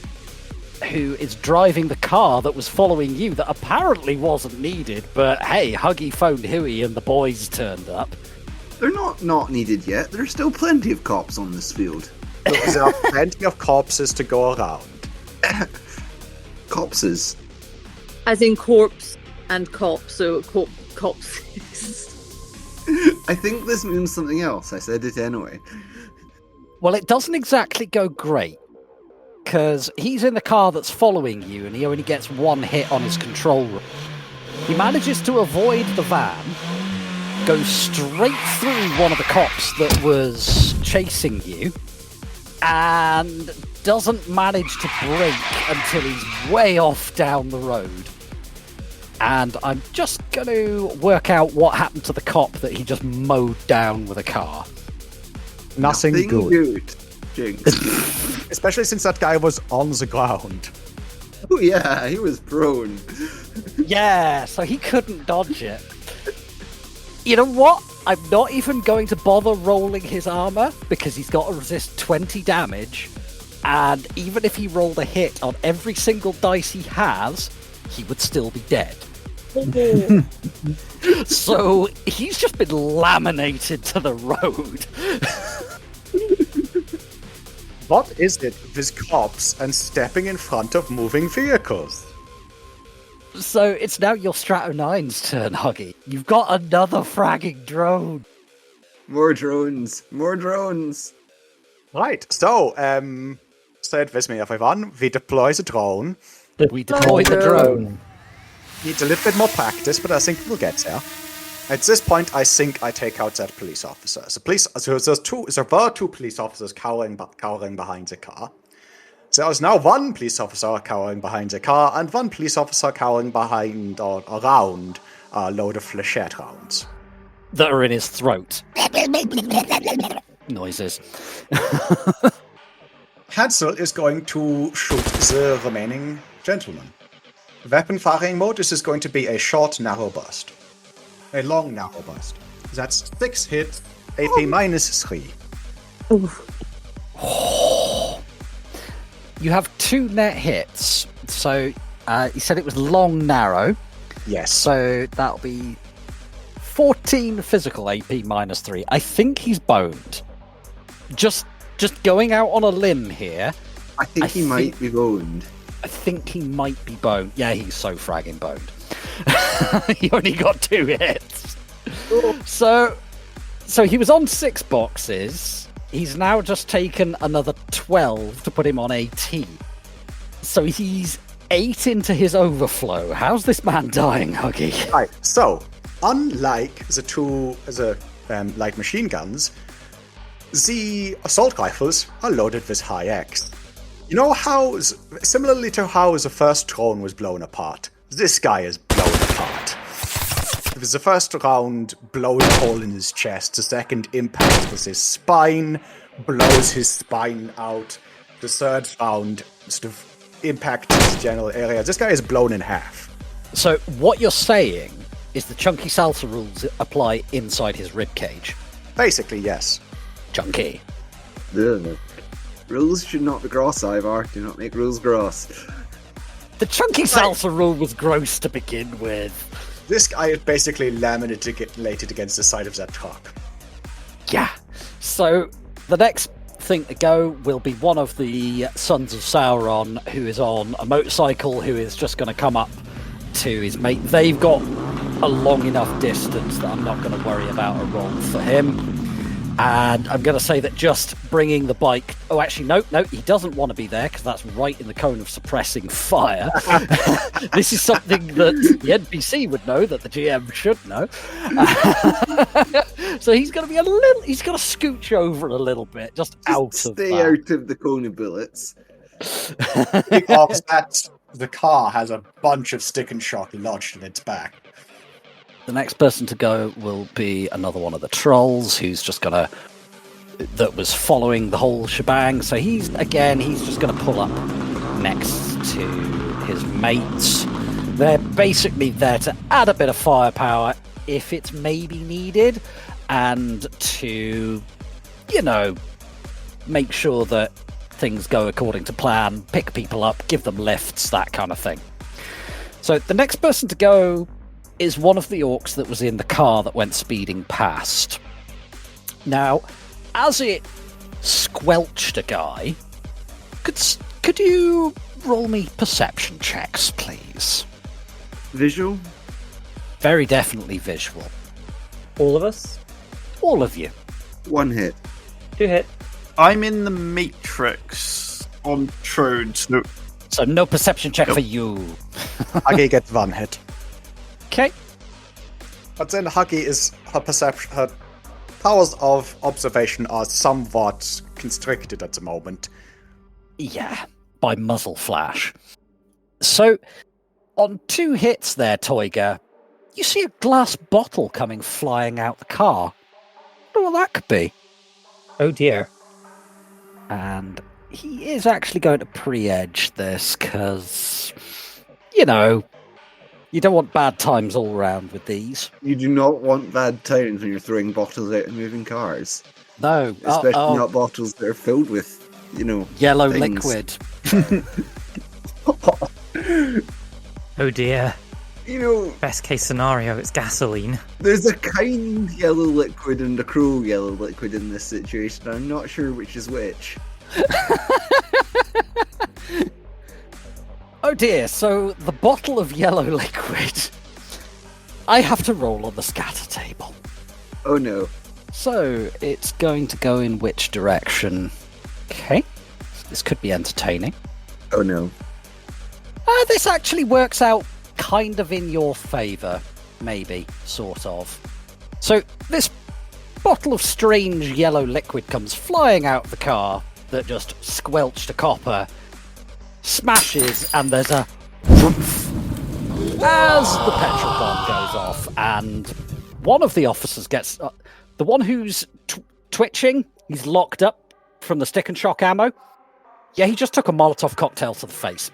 who is driving the car that was following you that apparently wasn't needed, but hey, Huggy phoned Huey and the boys turned up. They're not needed yet. There's still plenty of cops on this field. There are plenty of corpses to go around. Corpses. As in corpse and cop, so corpses. I think this means something else. I said it anyway. Well, it doesn't exactly go great, because he's in the car that's following you, and he only gets 1 hit on his control room. He manages to avoid the van, goes straight through one of the cops that was chasing you, and doesn't manage to brake until he's way off down the road. And I'm just going to work out what happened to the cop that he just mowed down with a car. Nothing good. Jinx. Especially since that guy was on the ground. Oh yeah, he was prone. Yeah, so he couldn't dodge it. You know what? I'm not even going to bother rolling his armor, because he's got to resist 20 damage, and even if he rolled a hit on every single dice he has, he would still be dead. So he's just been laminated to the road. What is it with cops and stepping in front of moving vehicles? So it's now your Strato 9's turn, Huggy. You've got another fragging drone. More drones. More drones. Right, so, stay with me everyone. We deploy the drone. We deploy the drone. Needs a little bit more practice, but I think we'll get there. At this point, I think I take out that police officer. There were two police officers cowering behind the car. There is now one police officer cowering behind the car, and one police officer cowering behind or around a load of flechette rounds. That are in his throat. Noises. Hansel is going to shoot the remaining gentleman. Weapon firing mode, this is going to be a short, narrow burst. A long, narrow burst. That's 6 hits, AP -3. You have 2 net hits. So you said it was long, narrow. Yes. So that'll be 14 physical AP -3. I think he's boned. Just going out on a limb here. I think he might be boned. I think he might be boned. Yeah, he's so fragging boned. He only got 2 hits. So he was on 6 boxes. He's now just taken another 12 to put him on 18. So he's 8 into his overflow. How's this man dying, Huggy? Right, so, unlike the two light machine guns, the assault rifles are loaded with high X. You know how, similarly to how the first drone was blown apart, this guy is blown apart. The first round blows a hole in his chest, the second impact was his spine, blows his spine out, the third round sort of impacts his general area. This guy is blown in half. So what you're saying is the chunky salsa rules apply inside his ribcage? Basically, yes. Chunky. Ugh. Rules should not be gross, Ivar. Do not make rules gross. The chunky salsa rule was gross to begin with. This guy is basically laminated against the side of that truck. Yeah. So the next thing to go will be one of the Sons of Sauron who is on a motorcycle, who is just going to come up to his mate. They've got a long enough distance that I'm not going to worry about a roll for him. And I'm going to say that just bringing the bike... Oh, actually, no, he doesn't want to be there because that's right in the cone of suppressing fire. This is something that the NPC would know, that the GM should know. So he's going to be he's going to scooch over a little bit, just out of Stay out of the cone of bullets. Because the car has a bunch of stick and shock lodged in its back. The next person to go will be another one of the trolls who's just gonna... that was following the whole shebang. So he's just gonna pull up next to his mates. They're basically there to add a bit of firepower if it's maybe needed, and to, make sure that things go according to plan, pick people up, give them lifts, that kind of thing. So the next person to go is one of the orcs that was in the car that went speeding past. Now, as it squelched a guy, could you roll me perception checks, please? Visual? Very definitely visual. All of us? All of you. 1 hit. 2 hit. I'm in the Matrix on Trode, so no perception check for you. Huggy gets 1 hit. Okay. But then her powers of observation are somewhat constricted at the moment. Yeah, by muzzle flash. So, on 2 hits there, Toiga, you see a glass bottle coming flying out the car. I wonder what that could be. Oh dear. And he is actually going to pre-edge this, because, you don't want bad times all around with these. You do not want bad times when you're throwing bottles out and moving cars. No. Especially not bottles that are filled with, yellow things. liquid. Oh dear. You know, best case scenario, it's gasoline. There's a kind yellow liquid and a cruel yellow liquid in this situation. I'm not sure which is which. Oh dear, so the bottle of yellow liquid. I have to roll on the scatter table. Oh no. So it's going to go in which direction? Okay. This could be entertaining. Oh no. This actually works out kind of in your favour. Maybe. Sort of. So this bottle of strange yellow liquid comes flying out of the car that just squelched a copper, smashes, and there's a whoomph as the petrol bomb goes off, and one of the officers gets... the one who's twitching, he's locked up from the stick and shock ammo. Yeah, he just took a Molotov cocktail to the face.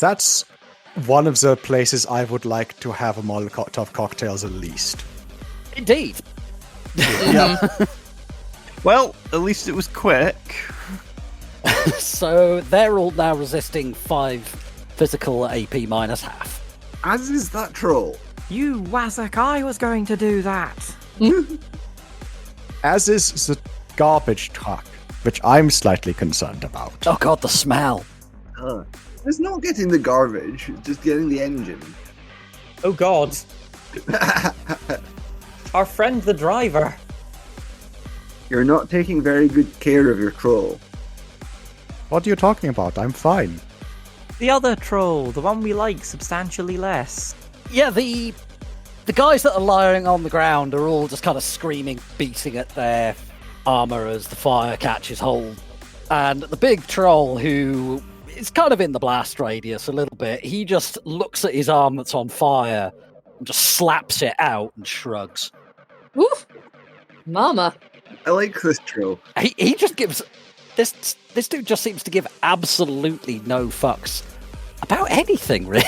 That's one of the places I would like to have a Molotov cocktails at least. Indeed. Yeah. Well, at least it was quick. So they're all now resisting 5 physical AP minus half. As is that troll. You wazzock, I was going to do that. As is the garbage truck, which I'm slightly concerned about. Oh god, the smell. It's not getting the garbage, it's just getting the engine. Oh god. Our friend the driver. You're not taking very good care of your troll. What are you talking about? I'm fine. The other troll, the one we like substantially less. Yeah, the guys that are lying on the ground are all just kind of screaming, beating at their armour as the fire catches hold. And the big troll, who is kind of in the blast radius a little bit, he just looks at his arm that's on fire and just slaps it out and shrugs. Woof! Mama. I like this troll. He just gives... This dude just seems to give absolutely no fucks about anything, really,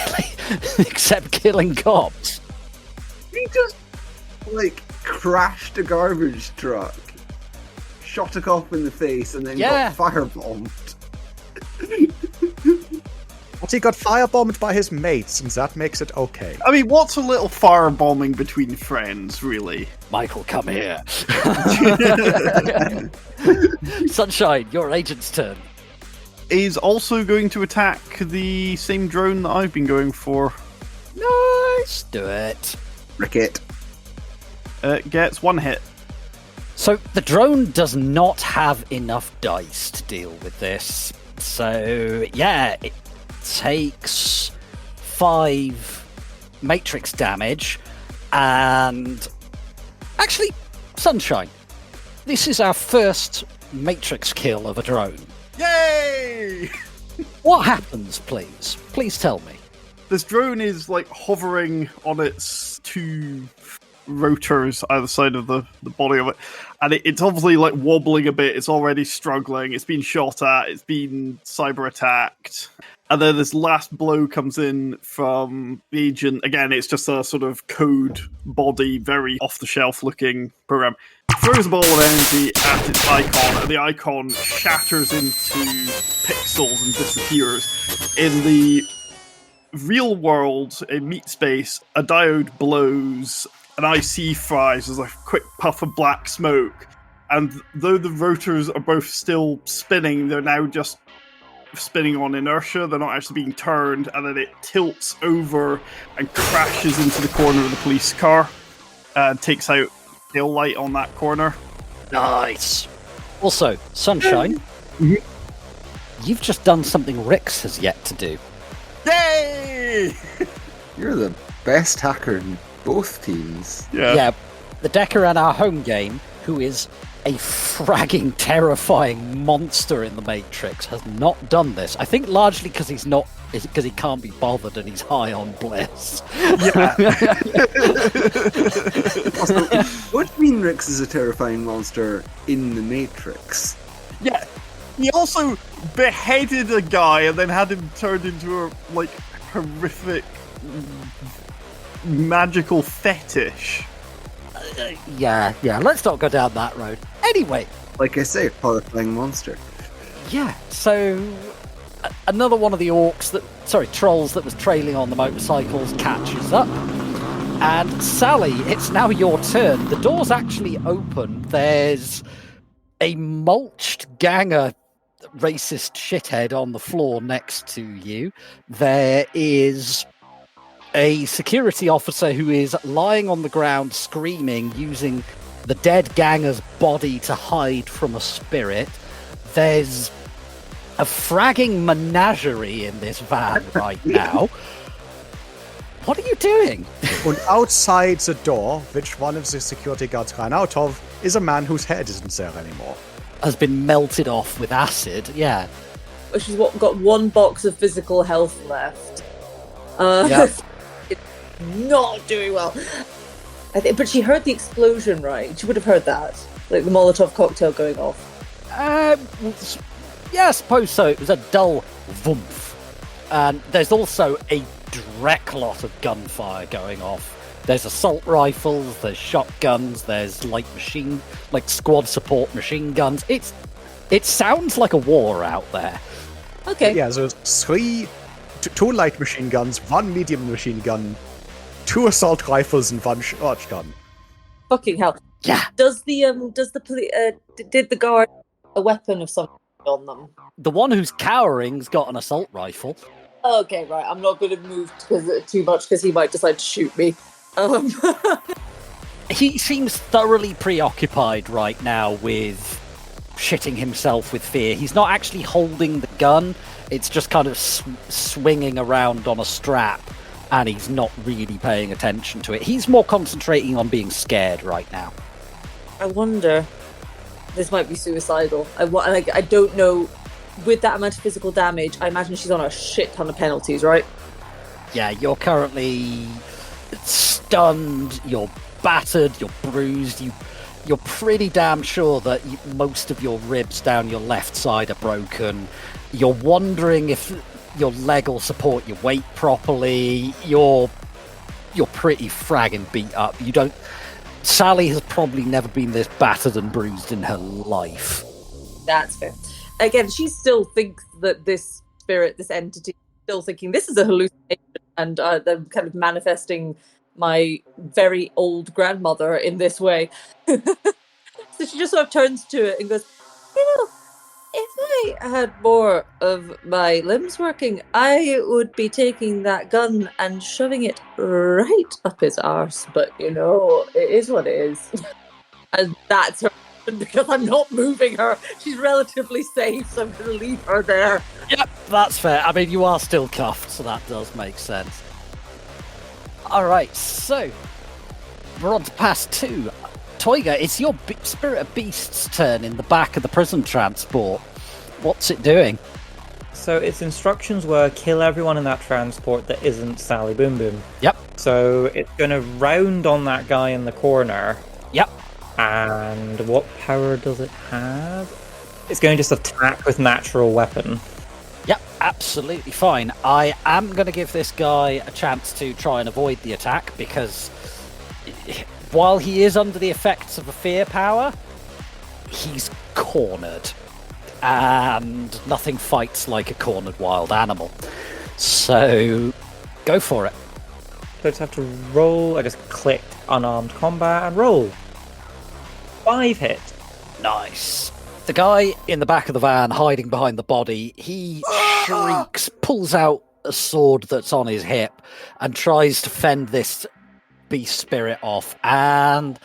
except killing cops. He just, crashed a garbage truck, shot a cop in the face, and then got firebombed. But he got firebombed by his mates, and that makes it okay. I mean, what's a little firebombing between friends, really? Michael, come here. Sunshine, your agent's turn. Is also going to attack the same drone that I've been going for. Nice, do it. Ricket. Gets 1 hit. So the drone does not have enough dice to deal with this. So, yeah, it takes 5 matrix damage. And actually, Sunshine, this is our first matrix kill of a drone. Yay! What happens, please? Please tell me. This drone is hovering on its 2 rotors either side of the body of it, and it's obviously wobbling a bit. It's already struggling. It's been shot at. It's been cyber attacked. And then this last blow comes in from the agent. Again, it's just a sort of code body, very off-the-shelf looking program. Throws a ball of energy at its icon, and the icon shatters into pixels and disappears. In the real world, in meat space, a diode blows, an IC fries, there's a quick puff of black smoke, and though the rotors are both still spinning, they're now just spinning on inertia. They're not actually being turned, and then it tilts over and crashes into the corner of the police car and takes out tail light on that corner. Nice. Also, Sunshine, you've just done something Rix has yet to do. Yay! You're the best hacker in both teams. Yeah, the Decker in our home game, who is a fragging, terrifying monster in the Matrix, has not done this. I think largely because he can't be bothered and he's high on bliss. Yeah. Also, what do you mean Rix is a terrifying monster in the Matrix? Yeah. He also beheaded a guy and then had him turned into a horrific magical fetish. Yeah, let's not go down that road. Anyway. Like I say, horrifying monster. Yeah, so another one of the trolls that was trailing on the motorcycles catches up. And Sally, it's now your turn. The door's actually open. There's a mulched ganger racist shithead on the floor next to you. There is a security officer who is lying on the ground screaming, using the dead ganger's body to hide from a spirit. There's a fragging menagerie in this van right now. What are you doing? And outside the door, which one of the security guards ran out of, is a man whose head isn't there anymore. Has been melted off with acid, yeah. She's got one box of physical health left. Yep. It's not doing well. But she heard the explosion, right? She would have heard that. Like the Molotov cocktail going off. Yeah, I suppose so. It was a dull woomph. And there's also a dreck lot of gunfire going off. There's assault rifles, there's shotguns, there's squad support machine guns. It sounds like a war out there. Okay. Yeah, there's two light machine guns, one medium machine gun, 2 assault rifles, and 1 shotgun. Fucking hell. Yeah. Did the guard a weapon of some on them? The one who's cowering's got an assault rifle. Okay, right. I'm not going to move too much because he might decide to shoot me. He seems thoroughly preoccupied right now with shitting himself with fear. He's not actually holding the gun. It's just kind of swinging around on a strap, and he's not really paying attention to it. He's more concentrating on being scared right now. I wonder... This might be suicidal. I don't know. With that amount of physical damage, I imagine she's on a shit ton of penalties, right? Yeah, you're currently stunned, you're battered, you're bruised, you're pretty damn sure that most of your ribs down your left side are broken. You're wondering if your leg will support your weight properly. You're pretty fragging beat up. Sally has probably never been this battered and bruised in her life. That's fair. Again, she still thinks that this spirit, this entity, still thinking this is a hallucination, and they're kind of manifesting my very old grandmother in this way. So she just sort of turns to it and goes, if I had more of my limbs working, I would be taking that gun and shoving it right up his arse. But, it is what it is. And that's her, because I'm not moving her. She's relatively safe, so I'm going to leave her there. Yep, that's fair. I mean, you are still cuffed, so that does make sense. All right, so we're on to pass 2. Toiga, it's your Spirit of Beast's turn in the back of the prison transport. What's it doing? So its instructions were kill everyone in that transport that isn't Sally Boom Boom. Yep. So it's going to round on that guy in the corner. Yep. And what power does it have? It's going to just attack with natural weapon. Yep, absolutely fine. I am going to give this guy a chance to try and avoid the attack, because while he is under the effects of a fear power, he's cornered. And nothing fights like a cornered wild animal. So, go for it. So I just have to roll. I just clicked unarmed combat and roll. 5 hit. Nice. The guy in the back of the van, hiding behind the body, he shrieks, pulls out a sword that's on his hip, and tries to fend this beast spirit off. And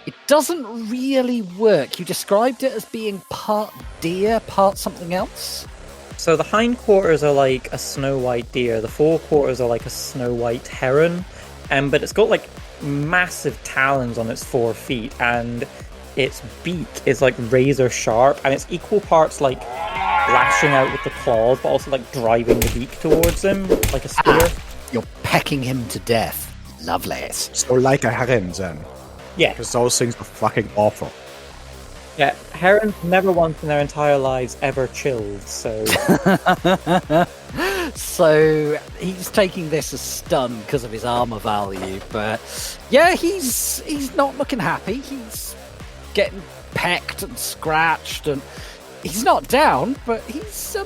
it doesn't really work. You described it as being part deer, part something else? So the hindquarters are like a snow white deer. The forequarters are like a snow white heron. But it's got like massive talons on its 4 feet, and its beak is like razor sharp, and it's equal parts like lashing out with the claws, but also like driving the beak towards him like a spear. You're pecking him to death. Lovely. So like a heron then. Yeah. Because those things are fucking awful. Yeah, herons never once in their entire lives ever chilled, so... So, he's taking this as stun because of his armor value, but... Yeah, he's not looking happy. He's getting pecked and scratched, and he's not down, but he's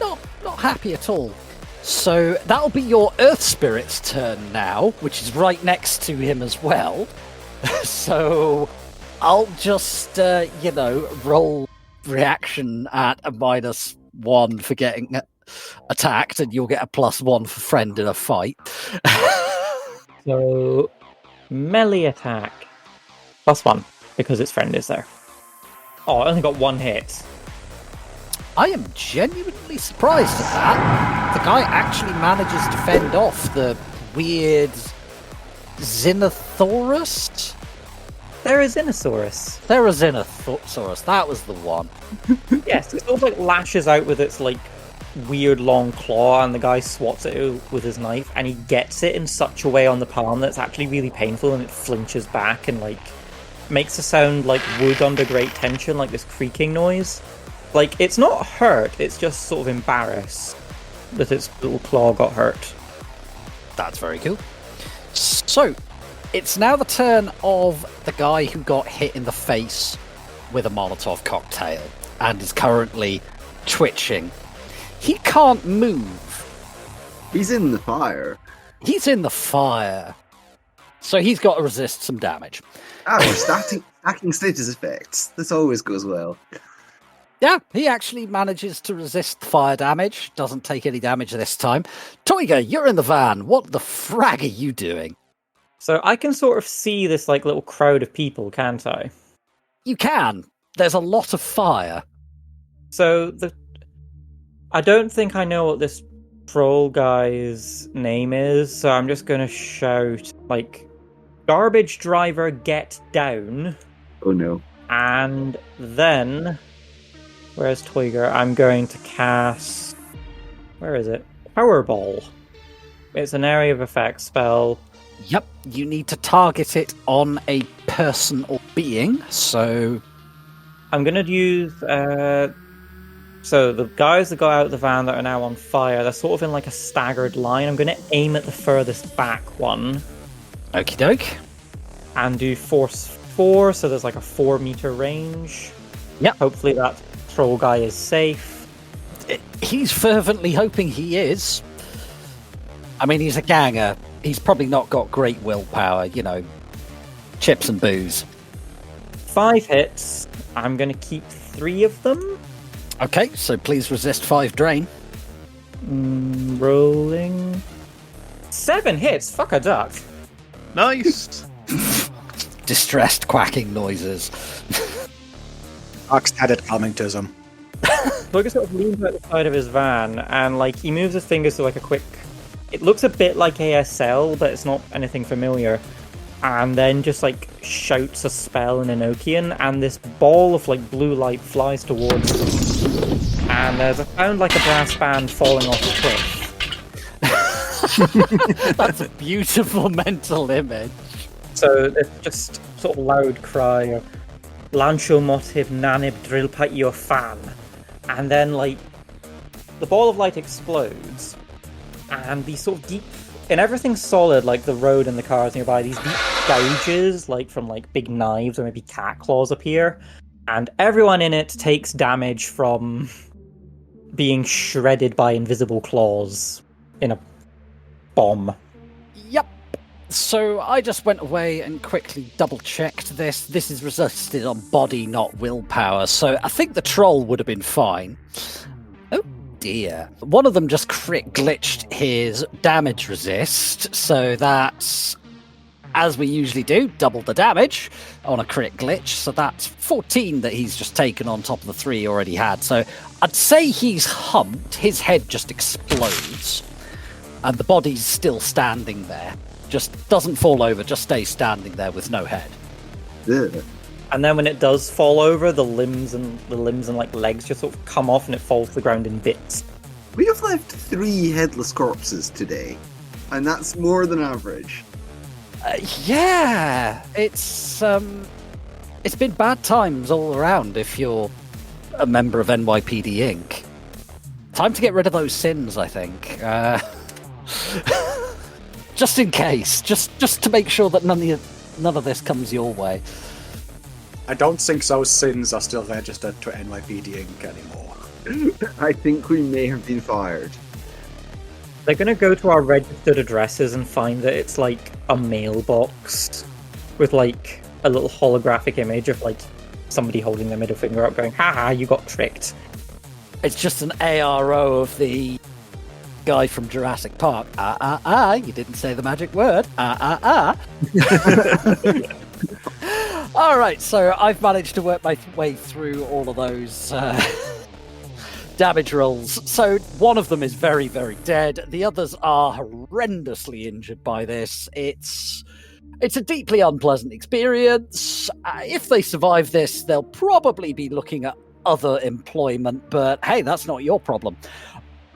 not happy at all. So, that'll be your Earth Spirit's turn now, which is right next to him as well. So... I'll just, roll reaction at a -1 for getting attacked, and you'll get a +1 for friend in a fight. So, melee attack. +1, because its friend is there. Oh, I only got 1 hit. I am genuinely surprised at that. The guy actually manages to fend off the weird Xenothaurus? Therizinosaurus. Therizinosaurus, that was the one. Yes, it sort of like lashes out with its like weird long claw, and the guy swats it with his knife, and he gets it in such a way on the palm that's actually really painful, and it flinches back and like makes a sound like wood under great tension, like this creaking noise. Like, it's not hurt, it's just sort of embarrassed that its little claw got hurt. That's very cool. So, it's now the turn of the guy who got hit in the face with a Molotov cocktail and is currently twitching. He can't move. He's in the fire. He's in the fire. So he's got to resist some damage. Oh, stacking status effects. This always goes well. Yeah, he actually manages to resist the fire damage. Doesn't take any damage this time. Toiga, you're in the van. What the frag are you doing? So I can sort of see this like little crowd of people, can't I? You can. There's a lot of fire. So I don't think I know what this troll guy's name is, so I'm just going to shout, like, garbage driver, get down. Oh no. And then, where's Toiger? I'm going to cast, where is it? Powerball. It's an area of effect spell. Yep, you need to target it on a person or being, so... I'm going to use... So the guys that got out of the van that are now on fire, they're sort of in like a staggered line. I'm going to aim at the furthest back one. Okie doke. And do force 4, so there's like a 4-meter range. Yep. Hopefully that troll guy is safe. He's fervently hoping he is. I mean, he's a ganger. He's probably not got great willpower, chips and booze. 5 hits. I'm going to keep 3 of them. Okay, so please resist 5 drain. Rolling. 7 hits. Fuck a duck. Nice. Distressed quacking noises. Ox had it coming to him. Toiga sort of leans out the side of his van, and like he moves his fingers to like a quick. It looks a bit like ASL, but it's not anything familiar. And then just like shouts a spell in Enochian, and this ball of like blue light flies towards him. And there's a sound like a brass band falling off a cliff. That's a beautiful mental image. So there's just sort of loud cry of Lancho Motib Nanib Drillpat your fan. And then like the ball of light explodes, and these sort of deep, and everything's solid, like the road and the cars nearby, these deep gouges, like from like big knives or maybe cat claws appear, and everyone in it takes damage from being shredded by invisible claws in a bomb. Yep. So I just went away and quickly double-checked this. This is resisted on body, not willpower, so I think the troll would have been fine. Oh dear. One of them just crit glitched his damage resist, so that's, as we usually do, double the damage on a crit glitch, so that's 14 that he's just taken on top of the 3 he already had. So I'd say he's humped, his head just explodes, and the body's still standing there. Just doesn't fall over, just stays standing there with no head. Yeah. And then when it does fall over, the limbs and like legs just sort of come off, and it falls to the ground in bits. We have left 3 headless corpses today, and that's more than average. Yeah, it's been bad times all around if you're a member of NYPD Inc. Time to get rid of those sins, I think. Just in case, just to make sure that none of this comes your way. I don't think those sins are still registered to NYPD Inc. anymore. I think we may have been fired. They're going to go to our registered addresses and find that it's like a mailbox with like a little holographic image of like somebody holding their middle finger up, going, "Ha! You got tricked." It's just an ARO of the guy from Jurassic Park. You didn't say the magic word. All right, so I've managed to work my way through all of those damage rolls. So one of them is very, very dead. The others are horrendously injured by this. It's a deeply unpleasant experience. If they survive this, they'll probably be looking at other employment, but hey, that's not your problem.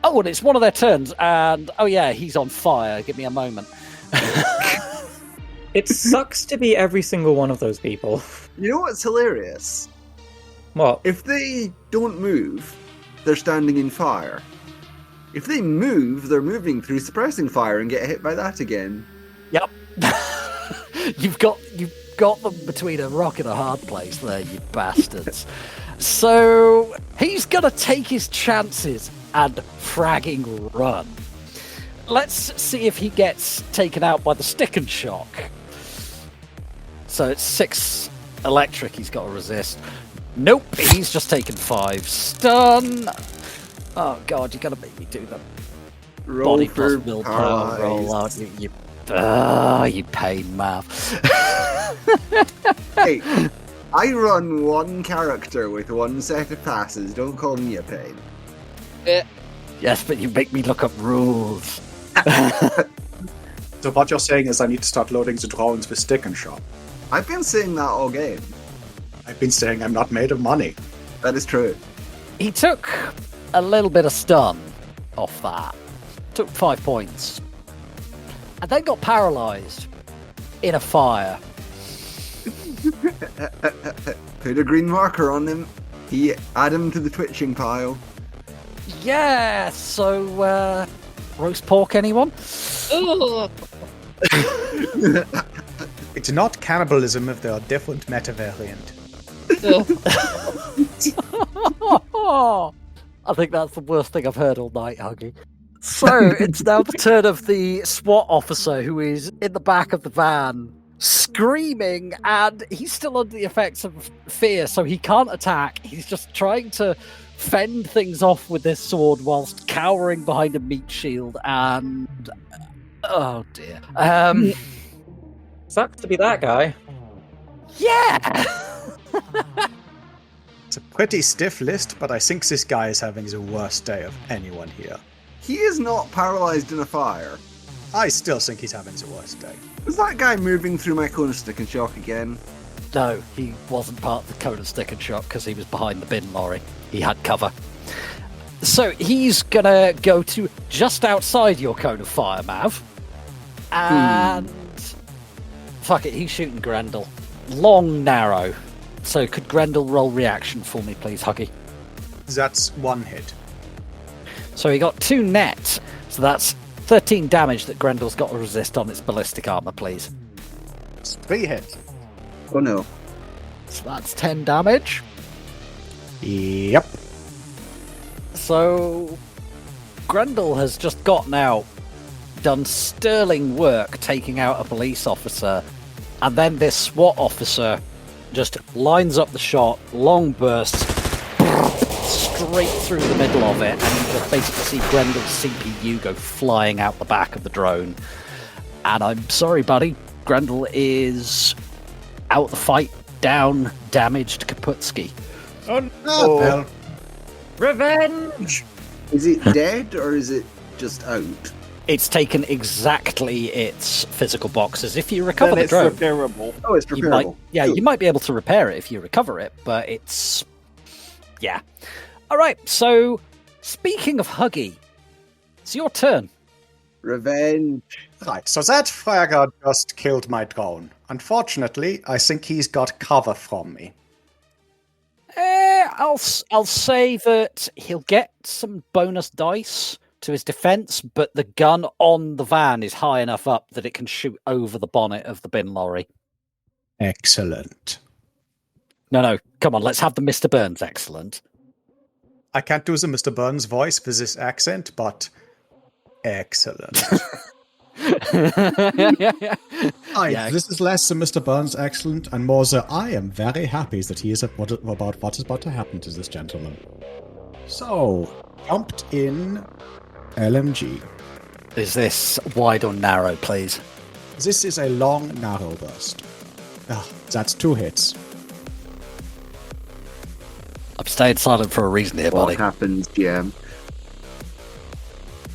Oh, and it's one of their turns, and oh yeah, he's on fire. Give me a moment. It sucks to be every single one of those people. You know what's hilarious? What? If they don't move, they're standing in fire. If they move, they're moving through suppressing fire and get hit by that again. Yep. You've got them between a rock and a hard place there, you bastards. So he's gonna take his chances and fragging run. Let's see if he gets taken out by the stick and shock. So it's 6 electric he's got to resist. Nope, he's just taken 5 stun. Oh god, you gotta make me do the Roll body for plus willpower roll out. You pain mouth. Hey, I run one character with one set of passes. Don't call me a pain. Yes, but you make me look up rules. So what you're saying is I need to start loading the drones with stick and shock. I've been saying that all game. I've been saying I'm not made of money. That is true. He took a little bit of stun off that. Took 5 points. And then got paralysed in a fire. Put a green marker on him. Add him to the twitching pile. Yeah, so, roast pork, anyone? It's not cannibalism if they are different meta variant. I think that's the worst thing I've heard all night, Huggy. So, it's now the turn of the SWAT officer who is in the back of the van, screaming, and he's still under the effects of fear, so he can't attack. He's just trying to fend things off with this sword whilst cowering behind a meat shield, and... oh, dear. Sucks to be that guy. Yeah! It's a pretty stiff list, but I think this guy is having the worst day of anyone here. He is not paralysed in a fire. I still think he's having the worst day. Was that guy moving through my cone of stick and shock again? No, he wasn't part of the cone of stick and shock because he was behind the bin lorry. He had cover. So he's gonna go to just outside your cone of fire, Mav. And... fuck it, he's shooting Grendel. Long, narrow. So could Grendel roll reaction for me, please, Huggy? That's 1 hit. So he got 2 net. So that's 13 damage that Grendel's got to resist on its ballistic armor, please. It's 3 hits. Oh no. So that's 10 damage. Yep. So Grendel has just gotten out, done sterling work taking out a police officer, and then this SWAT officer just lines up the shot, long bursts, straight through the middle of it, and you just basically see Grendel's CPU go flying out the back of the drone. And I'm sorry, buddy, Grendel is out the fight, down, damaged, Kaputski. Oh no! Well, Revenge! Is it dead or is it just out? It's taken exactly its physical boxes. If you recover Then the it's drone, repairable. Oh, it's you might, repairable. you might be able to repair it if you recover it, but it's... yeah. All right, so speaking of Huggy, it's your turn. Revenge. right, so that fragger just killed my drone. Unfortunately, I think he's got cover from me. I'll say that he'll get some bonus dice to his defense, but the gun on the van is high enough up that it can shoot over the bonnet of the bin lorry. Excellent. No, come on, let's have the Mr. Burns excellent. I can't do the Mr. Burns voice with this accent, but excellent. Right, yeah. This is less than Mr. Burns, excellent, and more so I am very happy that he is about what is about to happen to this gentleman. So, jumped in LMG. Is this wide or narrow, please? This is a long, narrow burst. That's 2 hits. I've stayed silent for a reason here, buddy. What happens, GM?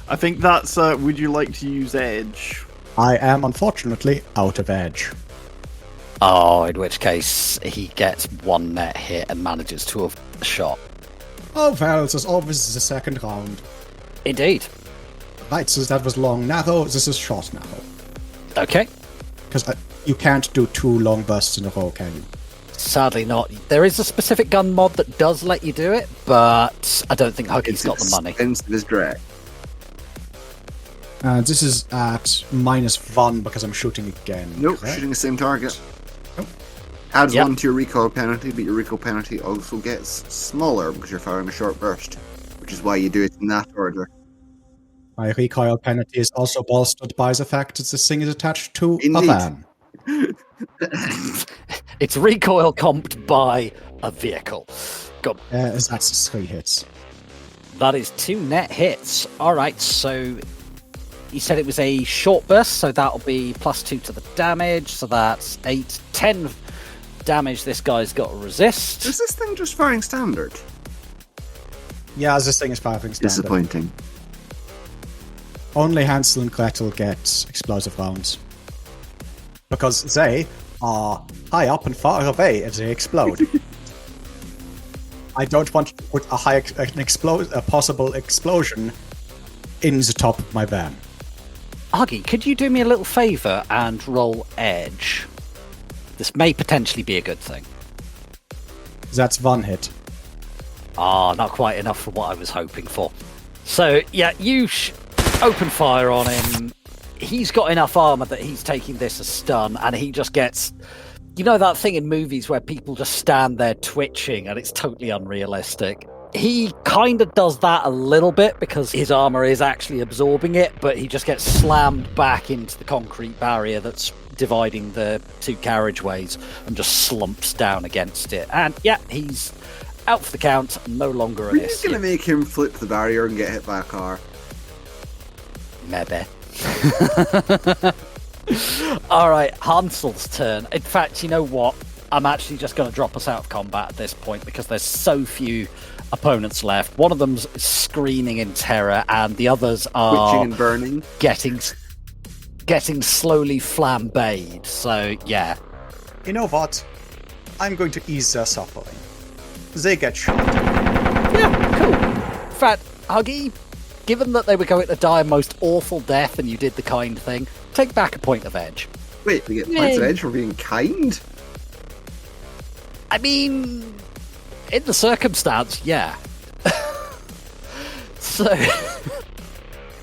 I think that's, would you like to use edge? I am, unfortunately, out of edge. Oh, in which case, he gets 1 net hit and manages to have a shot. Oh, well, this is the second round. Indeed. Right, so that was long, narrow. This is short, narrow. Okay. Because you can't do 2 long bursts in a row, can you? Sadly not. There is a specific gun mod that does let you do it, but I don't think Huggy's got the money. Expensive as dreck. This is at -1 because I'm shooting again. Nope, correct? shooting the same target. Nope. Adds 1 to your recoil penalty, but your recoil penalty also gets smaller because you're firing a short burst, which is why you do it in that order. My recoil penalty is also bolstered by the fact that this thing is attached to Indeed. a van. It's recoil comped by a vehicle. Go. That's 3 hits. That is 2 net hits. All right, so you said it was a short burst, so that'll be +2 to the damage. So that's 8, 10 damage. This guy's got to resist. Is this thing just firing standard? Yeah, this thing is firing standard. Disappointing. Only Hansel and Gretel get explosive rounds. Because they are high up and far away if they explode. I don't want to put a possible explosion in the top of my van. Huggy, could you do me a little favour and roll edge? This may potentially be a good thing. That's 1 hit. Not quite enough for what I was hoping for. So, yeah, you open fire on him. He's got enough armor that he's taking this as stun, and he just gets... You know that thing in movies where people just stand there twitching and it's totally unrealistic? He kind of does that a little bit because his armor is actually absorbing it, but he just gets slammed back into the concrete barrier that's dividing the 2 carriageways and just slumps down against it. And yeah, he's out for the count, no longer an Are you issue. going to make him flip the barrier and get hit by a car? Maybe. Alright, Hansel's turn. In fact, you know what? I'm actually just going to drop us out of combat at this point because there's so few opponents left. One of them's screaming in terror, and the others are twitching and burning, getting slowly flambéed. So yeah. You know what? I'm going to ease their suffering. They get shot. Yeah, cool. In fact, Huggy, given that they were going to die a most awful death and you did the kind thing, take back a point of edge. Wait, we get points of edge for being kind? I mean, in the circumstance, yeah. So,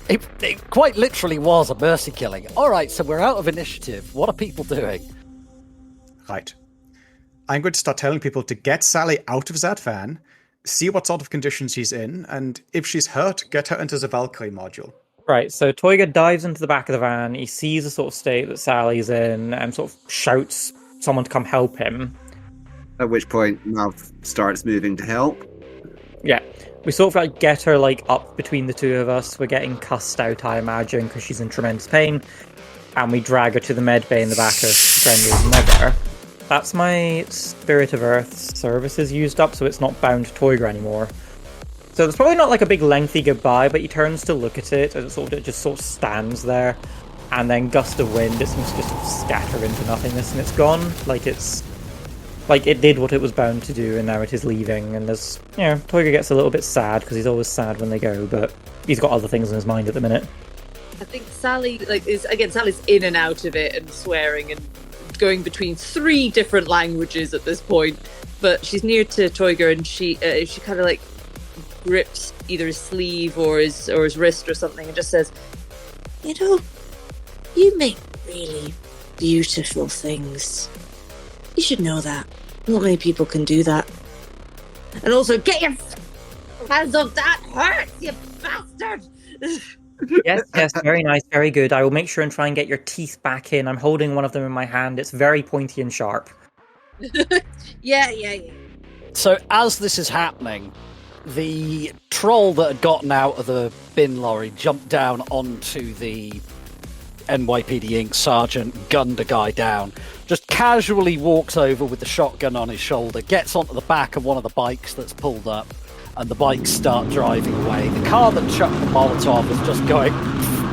it quite literally was a mercy killing. Alright, so we're out of initiative. What are people doing? Right. I'm going to start telling people to get Sally out of that van, see what sort of condition she's in, and if she's hurt, get her into the Valkyrie module. Right, so Toyga dives into the back of the van, he sees the sort of state that Sally's in, and sort of shouts someone to come help him. At which point, Mav starts moving to help. Yeah, we sort of like get her like up between the two of us. We're getting cussed out, I imagine, because she's in tremendous pain. And we drag her to the med bay in the back of Grendel's mother. That's my Spirit of Earth services used up, so it's not bound to Toyga anymore. So there's probably not like a big lengthy goodbye, but he turns to look at it, and it just sort of stands there. And then gust of wind, it seems to just scatter into nothingness, and it's gone. Like it did what it was bound to do, and now it is leaving. And there's, Toyga gets a little bit sad, because he's always sad when they go, but he's got other things in his mind at the minute. I think Sally, Sally's in and out of it and swearing and going between 3 different languages at this point. But she's near to Toyga, and she kind of like grips either his sleeve or his wrist or something, and just says, You make really beautiful things. You should know that. Not many people can do that. And also, get your hands off that! Hurts, you bastard! Yes, very nice, very good. I will make sure and try and get your teeth back in. I'm holding one of them in my hand. It's very pointy and sharp. Yeah. So as this is happening, the troll that had gotten out of the bin lorry jumped down onto the NYPD Inc. sergeant, gunned a guy down, just casually walks over with the shotgun on his shoulder, gets onto the back of one of the bikes that's pulled up, and the bikes start driving away. The car that chucked the Molotov is just going,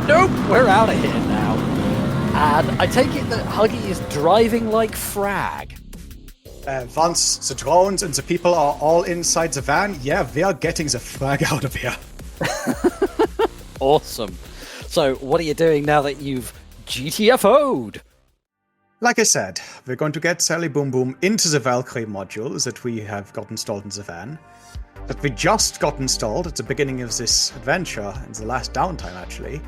nope, we're out of here now. And I take it that Huggy is driving like frag. Once the drones and the people are all inside the van, yeah, we are getting the frag out of here. Awesome. So, what are you doing now that you've GTFO'd? Like I said, we're going to get Sally Boom Boom into the Valkyrie module that we have got installed in the van. That we just got installed at the beginning of this adventure, in the last downtime actually,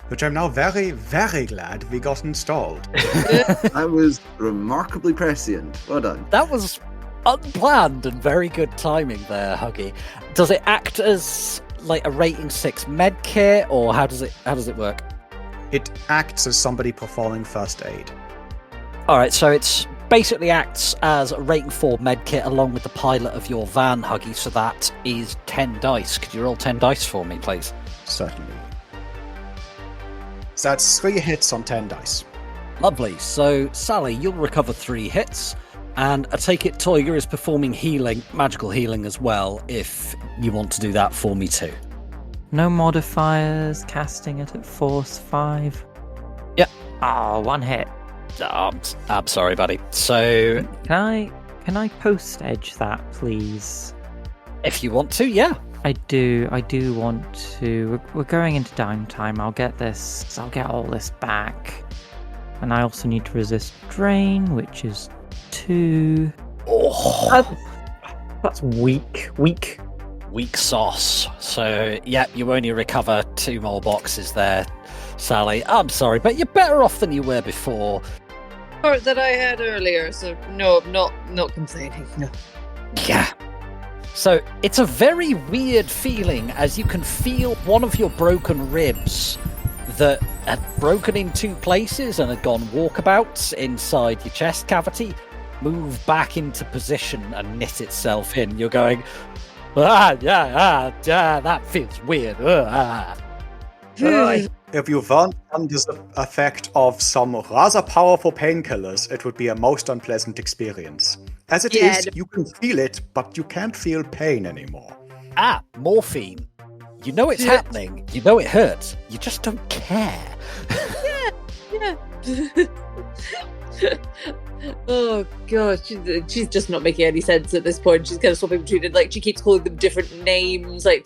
which I'm now very, very glad we got installed. That was remarkably prescient. Well done. That was unplanned and very good timing there, Huggy. Does it act as like a rating 6 med kit, or how does it work? It acts as somebody performing first aid. Alright, so it's basically acts as a rating 4 med kit along with the pilot of your van, Huggy, so that is 10 dice. Could you roll 10 dice for me, please? Certainly. So that's 3 hits on 10 dice. Lovely. So, Sally, you'll recover 3 hits, and I take it Toyga is performing healing, magical healing as well, if you want to do that for me too. No modifiers, casting it at force 5. Yep. Oh, 1 hit. I'm sorry, buddy. So, Can I post edge that, please? if you want to, yeah. I do want to. We're going into downtime. I'll get all this back. And I also need to resist drain, which is 2. Oh, That's weak. weak sauce. So, yeah, you only recover 2 more boxes there, Sally. I'm sorry, but you're better off than you were before. Or that I had earlier, so no, I'm not complaining. No. Yeah. So it's a very weird feeling as you can feel one of your broken ribs that had broken in 2 places and had gone walkabouts inside your chest cavity move back into position and knit itself in. You're going, that feels weird. If you weren't under the effect of some rather powerful painkillers, it would be a most unpleasant experience. As it is, you can feel it, but you can't feel pain anymore. Morphine. You know it's happening. You know it hurts. You just don't care. Yeah. Oh god, she's just not making any sense at this point. She's kind of swapping between it, like she keeps calling them different names, like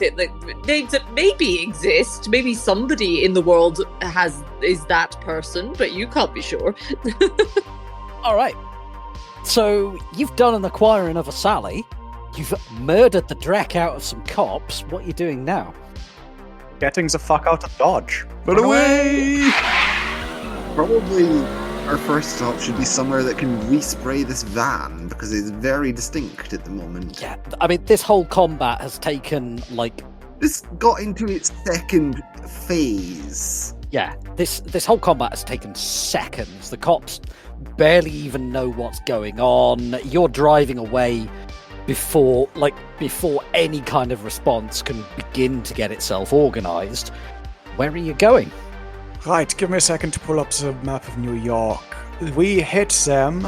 names that maybe exist. Maybe somebody in the world is that person, but you can't be sure. All right. So you've done an acquiring of a Sally. You've murdered the dreck out of some cops. What are you doing now? Getting the fuck out of Dodge. But away! Probably our first stop should be somewhere that can respray this van, because it's very distinct at the moment. Yeah, I mean, this whole combat has taken, This got into its second phase. Yeah, this whole combat has taken seconds. The cops barely even know what's going on. You're driving away before any kind of response can begin to get itself organised. Where are you going? Right, give me a second to pull up the map of New York. We hit them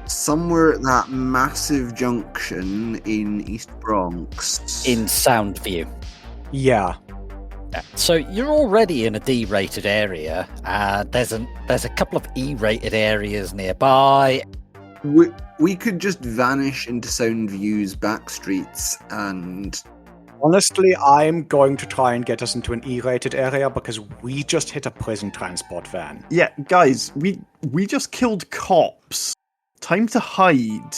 somewhere at that massive junction in East Bronx. In Soundview. Yeah. So you're already in a D-rated area. There's a couple of E-rated areas nearby. We could just vanish into Soundview's back streets and... Honestly, I'm going to try and get us into an E-rated area because we just hit a prison transport van. Yeah, guys, we just killed cops. Time to hide.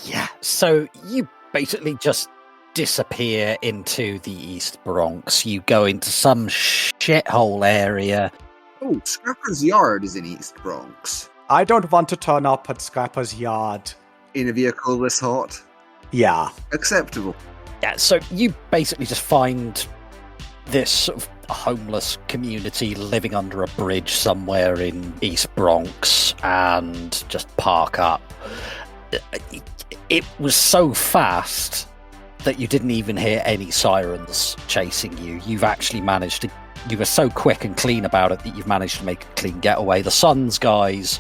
Yeah, so you basically just disappear into the East Bronx. You go into some shithole area. Oh, Scrapper's Yard is in East Bronx. I don't want to turn up at Scrapper's Yard. In a vehicle this hot? Yeah. Acceptable. Yeah, so you basically just find this sort of homeless community living under a bridge somewhere in East Bronx and just park up. It was so fast that you didn't even hear any sirens chasing you. You've actually managed to... You were so quick and clean about it that you've managed to make a clean getaway. The Suns guys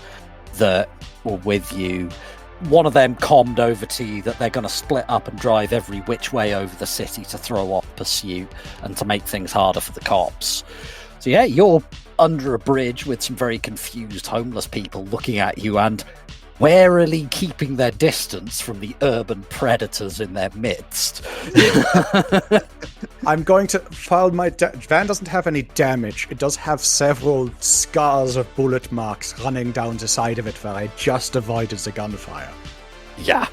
that were with you, one of them commed over to you that they're going to split up and drive every which way over the city to throw off pursuit and to make things harder for the cops. So yeah, you're under a bridge with some very confused homeless people looking at you and warily keeping their distance from the urban predators in their midst. I'm going to file my... Van doesn't have any damage. It does have several scars of bullet marks running down the side of it where I just avoided the gunfire. Yeah.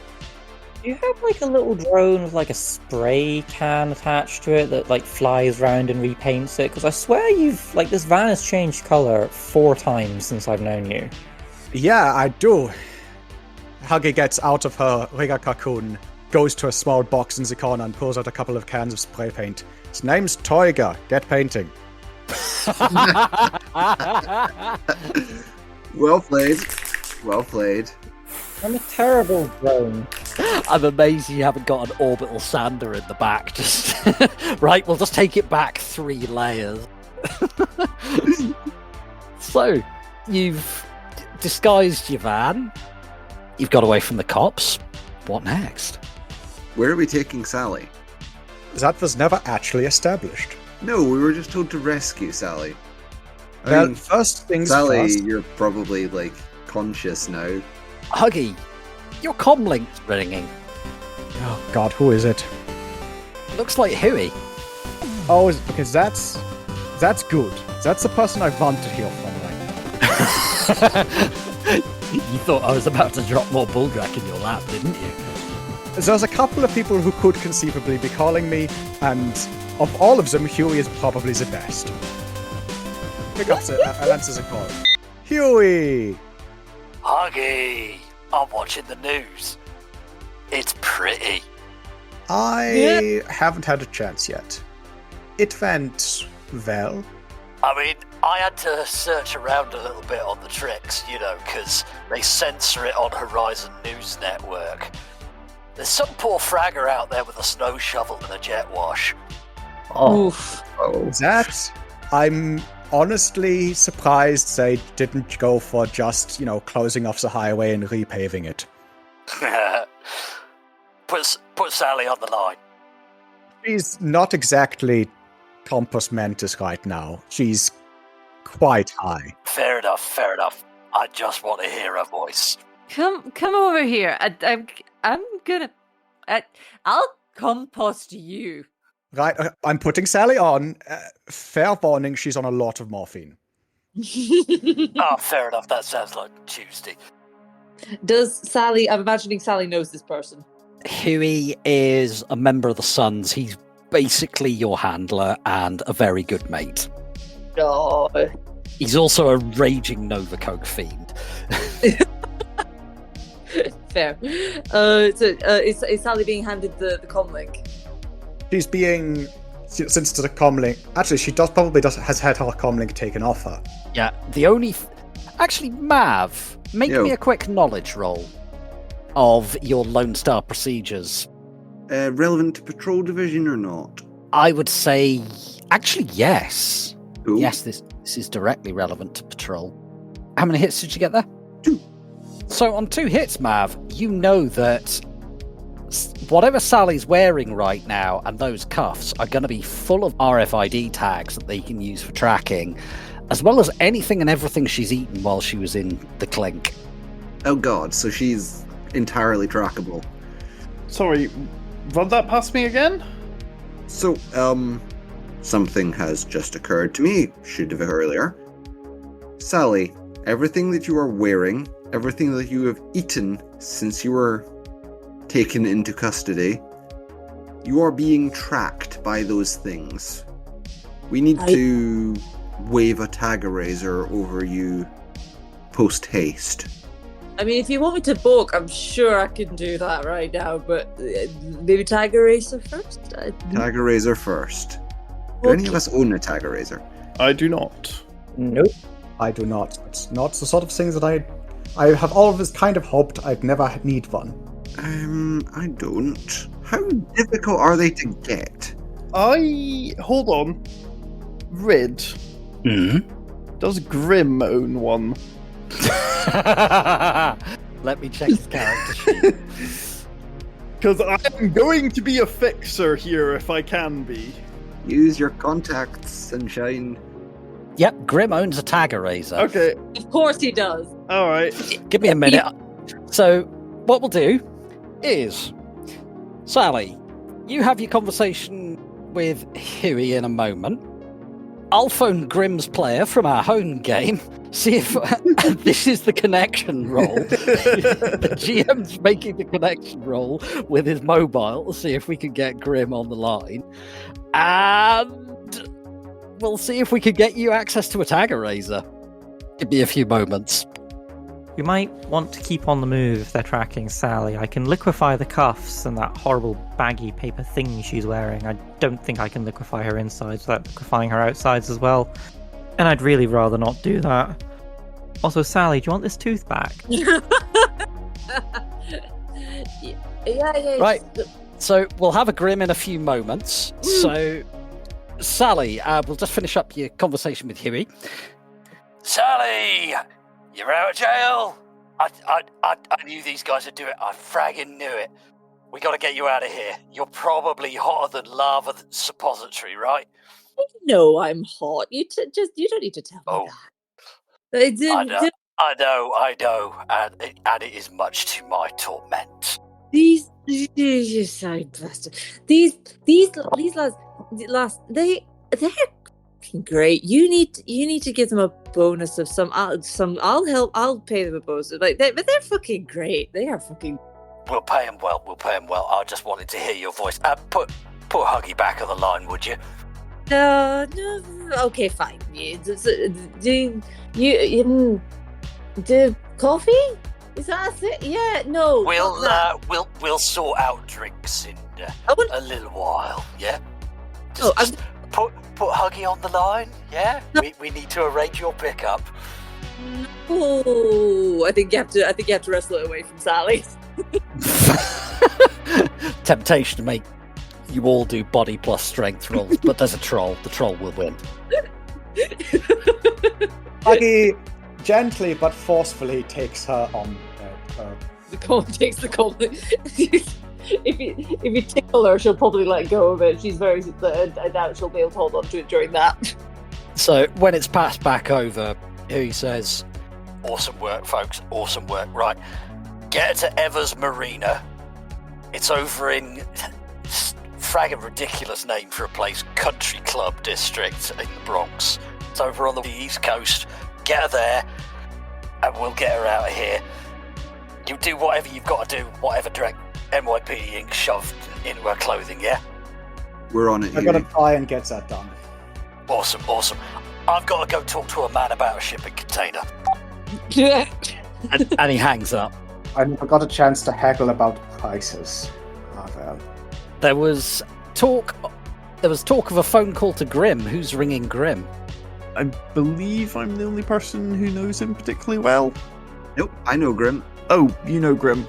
Do you have like a little drone with like a spray can attached to it that like flies around and repaints it? Because I swear you've... Like, this van has changed colour 4 times since I've known you. Yeah, I do. Huggy gets out of her rigger cocoon, goes to a small box in the corner and pulls out a couple of cans of spray paint. His name's Toiga. Get painting. Well played. Well played. I'm a terrible drone. I'm amazed you haven't got an orbital sander in the back. Just right, we'll just take it back 3 layers. So, you've disguised your van. You've got away from the cops. What next? Where are we taking Sally? That was never actually established. No, we were just told to rescue Sally. Well, first things Sally, first. you're probably, like, conscious now. Huggy, your comlink's ringing. Oh god, who is it? Looks like Huey. Oh, because that's good. That's the person I want to hear from right now. You thought I was about to drop more bulldrack in your lap, didn't you? There's a couple of people who could conceivably be calling me, and of all of them, Huey is probably the best. Pick up and answers a call. Huey! Huggy, I'm watching the news. It's pretty. I haven't had a chance yet. It went well. I mean, I had to search around a little bit on the tricks, you know, because they censor it on Horizon News Network. There's some poor fragger out there with a snow shovel and a jet wash. Oof. That, I'm honestly surprised they didn't go for just, closing off the highway and repaving it. Put Sally on the line. She's not exactly compos mentis right now. She's quite high. Fair enough. I just want to hear her voice. Come over here. I'll compost you. Right, I'm putting Sally on. Fair warning, she's on a lot of morphine. Oh, fair enough. That sounds like Tuesday. Does Sally... I'm imagining Sally knows this person. Huey is a member of the Suns. He's basically your handler and a very good mate. No. He's also a raging Nova Coke fiend. Fair. Is Sally being handed the comlink? She's being... Since the comlink... Actually, she has had her comlink taken off her. Yeah, the only... Actually, Mav, make me a quick knowledge roll of your Lone Star procedures. Relevant to patrol division or not? I would say... Actually, yes. Ooh. Yes, this is directly relevant to patrol. How many hits did you get there? 2. So on 2 hits, Mav, you know that whatever Sally's wearing right now and those cuffs are going to be full of RFID tags that they can use for tracking, as well as anything and everything she's eaten while she was in the clink. Oh god, so she's entirely trackable. Sorry, run that past me again? So, something has just occurred to me, should have earlier. Sally, everything that you are wearing, everything that you have eaten since you were taken into custody, you are being tracked by those things. We need to wave a tag eraser over you post haste. I mean, if you want me to book, I'm sure I can do that right now, but maybe tag eraser first? Tag eraser first. Do any of us own a tag eraser? I do not. Nope. I do not. It's not the sort of thing that I have always kind of hoped I'd never need one. I don't. How difficult are they to get? Hold on. Rid. Does Grim own one? Let me check his character sheet. Because I'm going to be a fixer here if I can be. Use your contacts, sunshine. Yep, Grim owns a tag eraser. Okay. Of course he does. All right. Give me a minute. So, what we'll do is, Sally, you have your conversation with Huey in a moment. I'll phone Grim's player from our home game, see if this is the connection roll. The GM's making the connection roll with his mobile to see if we can get Grim on the line. And we'll see if we can get you access to a tag eraser. Give me a few moments. We might want to keep on the move if they're tracking Sally. I can liquefy the cuffs and that horrible baggy paper thing she's wearing. I don't think I can liquefy her insides without liquefying her outsides as well. And I'd really rather not do that. Also, Sally, do you want this tooth back? Yeah. Right. So we'll have a Grim in a few moments. So, Sally, we'll just finish up your conversation with Huey. Sally! You're out of jail? I knew these guys would do it. I fragging knew it. We got to get you out of here. You're probably hotter than lava suppository, right? No, I'm hot. You don't need to tell me that. I know, and it is much to my torment. These side bastard. These lads, they're fucking great. You need to give them a bonus of some. I'll help. I'll pay them a bonus. But they're fucking great. They are fucking. We'll pay them well. I just wanted to hear your voice. Put Huggy back on the line, would you? No. Okay, fine. Do coffee? Is that it? Yeah. No. We'll sort out drinks in a little while. Yeah. Just put Huggy on the line. Yeah. No. We need to arrange your pickup. Oh, I think you have to wrestle it away from Sally. Temptation to make you all do body plus strength rolls, but there's a troll. The troll will win. Huggy gently but forcefully takes her on. The cold takes the cold. If you tickle her, she'll probably let go of it. She's very. I doubt she'll be able to hold on to it during that. So when it's passed back over, he says, "Awesome work, folks. Awesome work. Right, get her to Evers Marina. It's over in fragging ridiculous name for a place, Country Club District in the Bronx. It's over on the East Coast. Get her there, and we'll get her out of here. You do whatever you've got to do, whatever direct NYPD ink shoved into her clothing, yeah? We're on it. I'm gonna try and get that done. Awesome. I've got to go talk to a man about a shipping container." and he hangs up. I never got a chance to haggle about prices. Oh, well. There was talk of a phone call to Grim. Who's ringing Grim? I believe I'm the only person who knows him particularly well. Nope, I know Grim. Oh, you know Grim.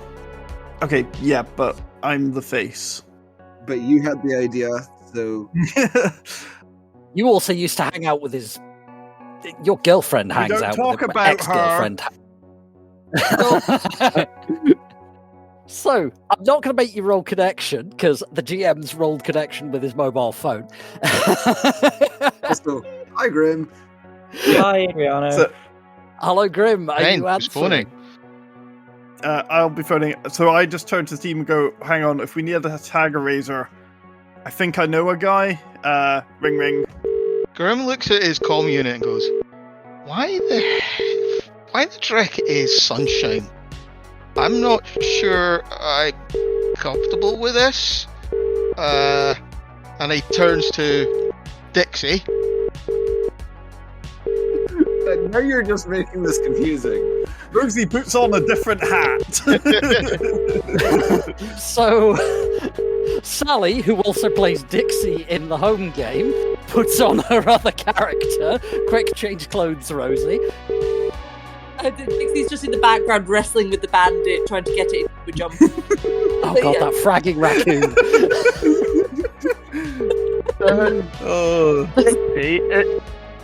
Okay, yeah, but I'm the face. But you had the idea, so... You also used to hang out with your girlfriend hangs out with her ex-girlfriend. So, I'm not going to make you roll connection, because the GM's rolled connection with his mobile phone. Also, hi, Grim. Hi, Adriano. Hello, Grim. Are you answering? I'll be phoning. So I just turn to the team and go, hang on, if we need a tag eraser, I think I know a guy. Ring. Grim looks at his comm unit and goes, Why the trick is Sunshine? I'm not sure I'm comfortable with this. And he turns to Dixie. And now you're just making this confusing. Rosie puts on a different hat. So, Sally, who also plays Dixie in the home game, puts on her other character. Quick change clothes, Rosie. Dixie's just in the background wrestling with the bandit, trying to get it into a jump. Oh god, that fragging raccoon.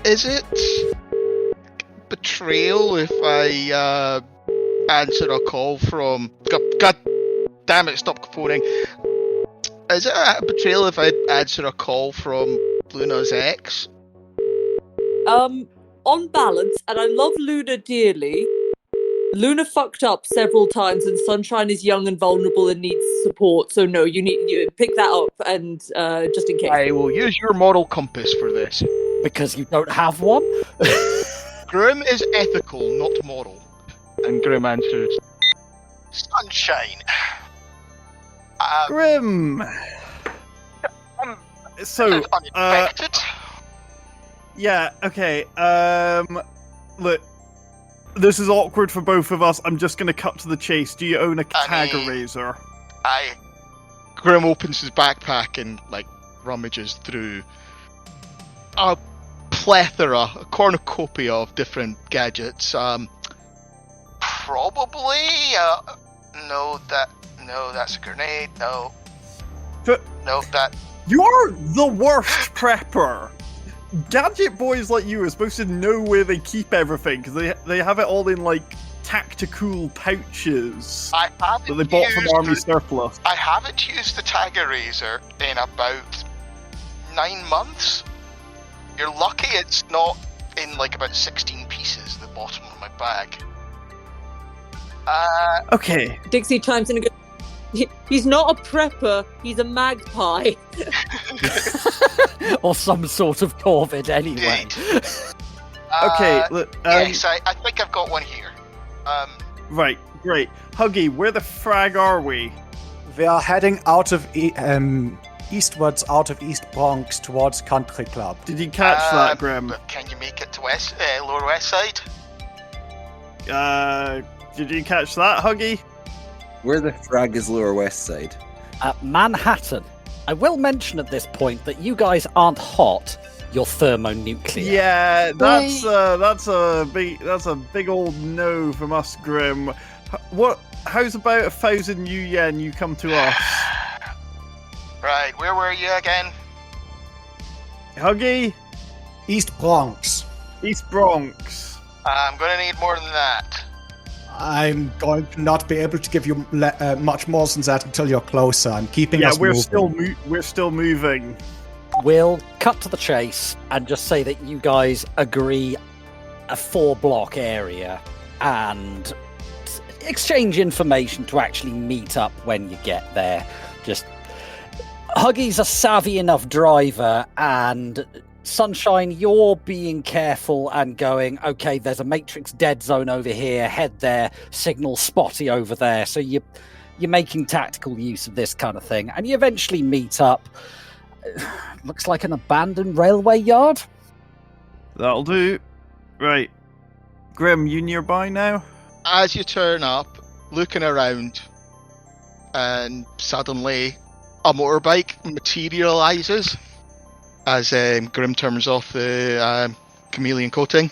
Is it betrayal if I answer a call from... God damn it, stop phoning. Is it a betrayal if I answer a call from Luna's ex? On balance, and I love Luna dearly, Luna fucked up several times, and Sunshine is young and vulnerable and needs support. So no, you pick that up, and just in case. I will use your moral compass for this. Because you don't have one? Grim is ethical, not moral. And Grim answers, Sunshine. Grim. So, unexpected. Yeah, okay. Look, this is awkward for both of us. I'm just going to cut to the chase. Do you own a tag eraser? Grim opens his backpack and, rummages through a plethora, a cornucopia of different gadgets. Probably, no, that's a grenade, no, that... You're the worst prepper! Gadget boys like you are supposed to know where they keep everything, because they have it all in, tactical pouches that they bought from Army Surplus. I haven't used the tag eraser in about 9 months. You're lucky it's not in, about 16 pieces at the bottom of my bag. Okay. Dixie chimes in and goes, he's not a prepper, he's a magpie. Or some sort of corvid, anyway. Okay, look. Yes, I think I've got one here. Right, great. Huggy, where the frag are we? We are heading out of eastwards, out of East Bronx, towards Country Club. Did you catch that, Grim? Can you make it to Lower West Side? Did you catch that, Huggy? Where the frag is Lower West Side? Manhattan. I will mention at this point that you guys aren't hot. You're thermonuclear. Yeah, that's a big old no from us, Grim. How's about 1,000 yen? You come to us. Right, where were you again? Huggy? East Bronx. East Bronx. I'm gonna need more than that. I'm going to not be able to give you much more than that until you're closer. I'm keeping us moving. We're still moving. We'll cut to the chase and just say that you guys agree a 4-block area and exchange information to actually meet up when you get there. Just Huggy's a savvy enough driver, and Sunshine, you're being careful and going, okay, there's a Matrix dead zone over here, head there, signal spotty over there. So you're making tactical use of this kind of thing. And you eventually meet up. Looks like an abandoned railway yard. That'll do. Right. Grim, you nearby now? As you turn up, looking around, and suddenly a motorbike materializes as Grim turns off the chameleon coating.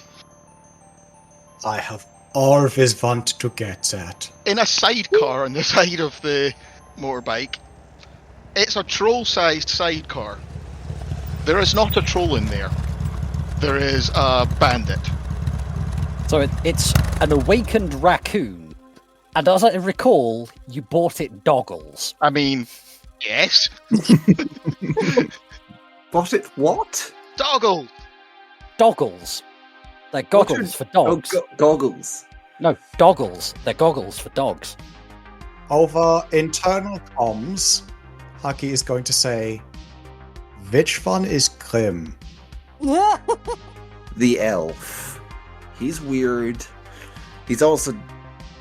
I have always wanted to get that. In a sidecar on the side of the motorbike. It's a troll-sized sidecar. There is not a troll in there. There is a bandit. So it's an awakened raccoon. And as I recall, you bought it doggles. I mean, yes. Bought it what? Doggle! Doggles. They're goggles for dogs. Goggles. No, doggles. They're goggles for dogs. Over internal comms, Huggy is going to say, which one is Grim? The elf. He's weird. He's also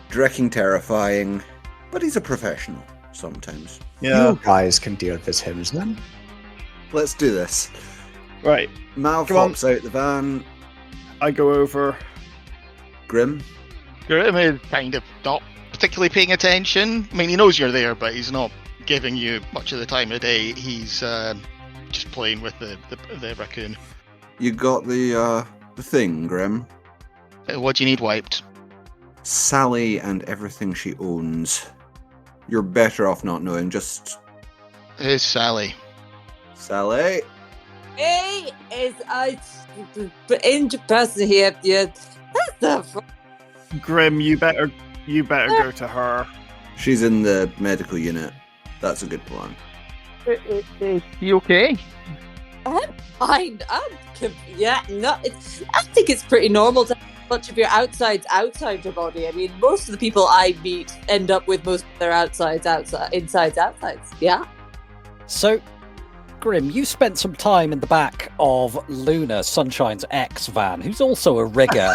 dreading terrifying, but he's a professional sometimes. You guys can deal with him then. Let's do this. Right. Mal pops out the van. I go over. Grim? Grim is kind of not particularly paying attention. I mean, he knows you're there, but he's not giving you much of the time of day. He's just playing with the raccoon. You got the thing, Grim? What do you need wiped? Sally and everything she owns. You're better off not knowing, just... Who's Sally? Sally? Hey, is I injured person here? Yeah, that's the. Grim, you better go to her. She's in the medical unit. That's a good plan. You okay? I'm fine. Yeah, no. I think it's pretty normal to have much of your outsides outside your body. I mean, most of the people I meet end up with most of their insides outsides. Yeah. So, Grim, you spent some time in the back of Luna, Sunshine's ex-van, who's also a rigger.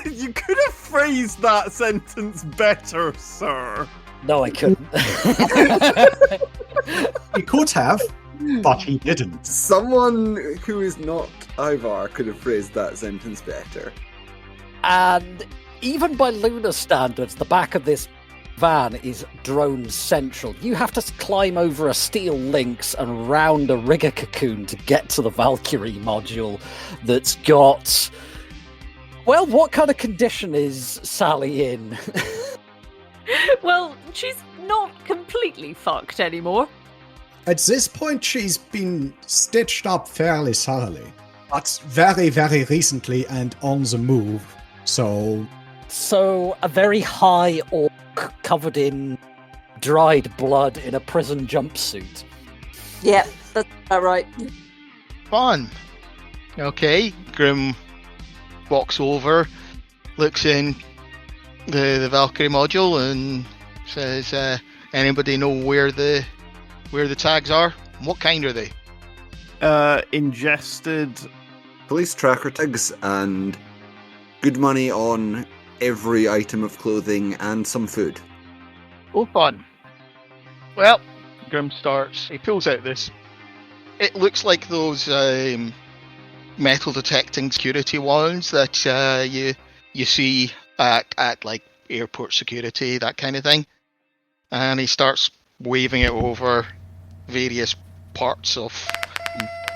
You could have phrased that sentence better, sir. No, I couldn't. He could have, but he didn't. Someone who is not Ivar could have phrased that sentence better. And even by Luna standards, the back of this van is drone central. You have to climb over a steel links and round a rigger cocoon to get to the Valkyrie module that's got... Well, what kind of condition is Sally in? Well, she's not completely fucked anymore. At this point, she's been stitched up fairly thoroughly, but very, very recently and on the move, so... So, a very high orc covered in dried blood in a prison jumpsuit. Yeah, that's about right. Fun. Okay, Grim walks over, looks in the Valkyrie module and says, anybody know where the tags are? What kind are they? Ingested police tracker tags and good money on every item of clothing and some food. Oh, fun. Well, Grim starts. He pulls out this. It looks like those metal detecting security wands that you see at like airport security, that kind of thing. And he starts waving it over various parts of.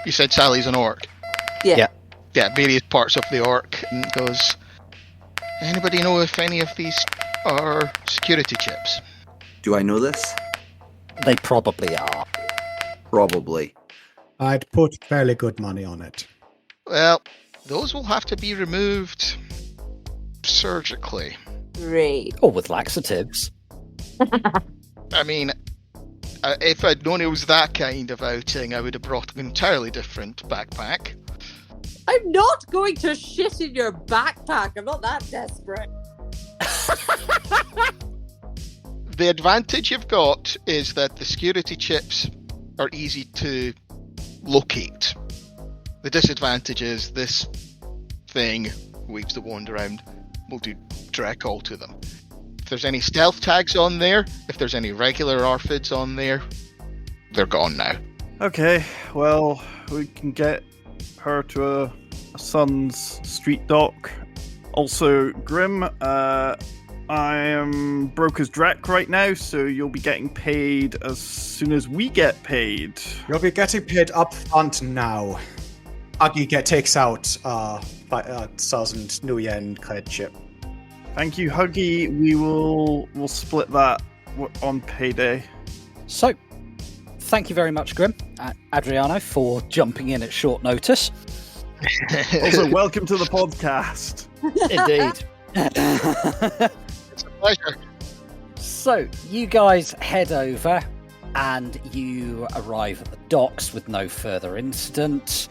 You said Sally's an orc. Yeah. Yeah, various parts of the orc, and goes. Anybody know if any of these are security chips? Do I know this? They probably are. Probably. I'd put fairly good money on it. Well, those will have to be removed surgically. Great. Or with laxatives. I mean, if I'd known it was that kind of outing, I would have brought an entirely different backpack. I'm not going to shit in your backpack. I'm not that desperate. The advantage you've got is that the security chips are easy to locate. The disadvantage is this thing, waves the wand around, will do direct call to them. If there's any stealth tags on there, if there's any regular ARFIDs on there, they're gone now. Okay, well, we can get her to a son's street dock. Also, Grim, I am broke as Drek right now, so you'll be getting paid as soon as we get paid. You'll be getting paid up front now. Huggy takes out 1,000 new yen credit chip. Thank you, Huggy. We'll split that on payday. So, thank you very much, Grim, Adriano, for jumping in at short notice. Also, welcome to the podcast. Indeed. It's a pleasure. So, you guys head over and you arrive at the docks with no further incident.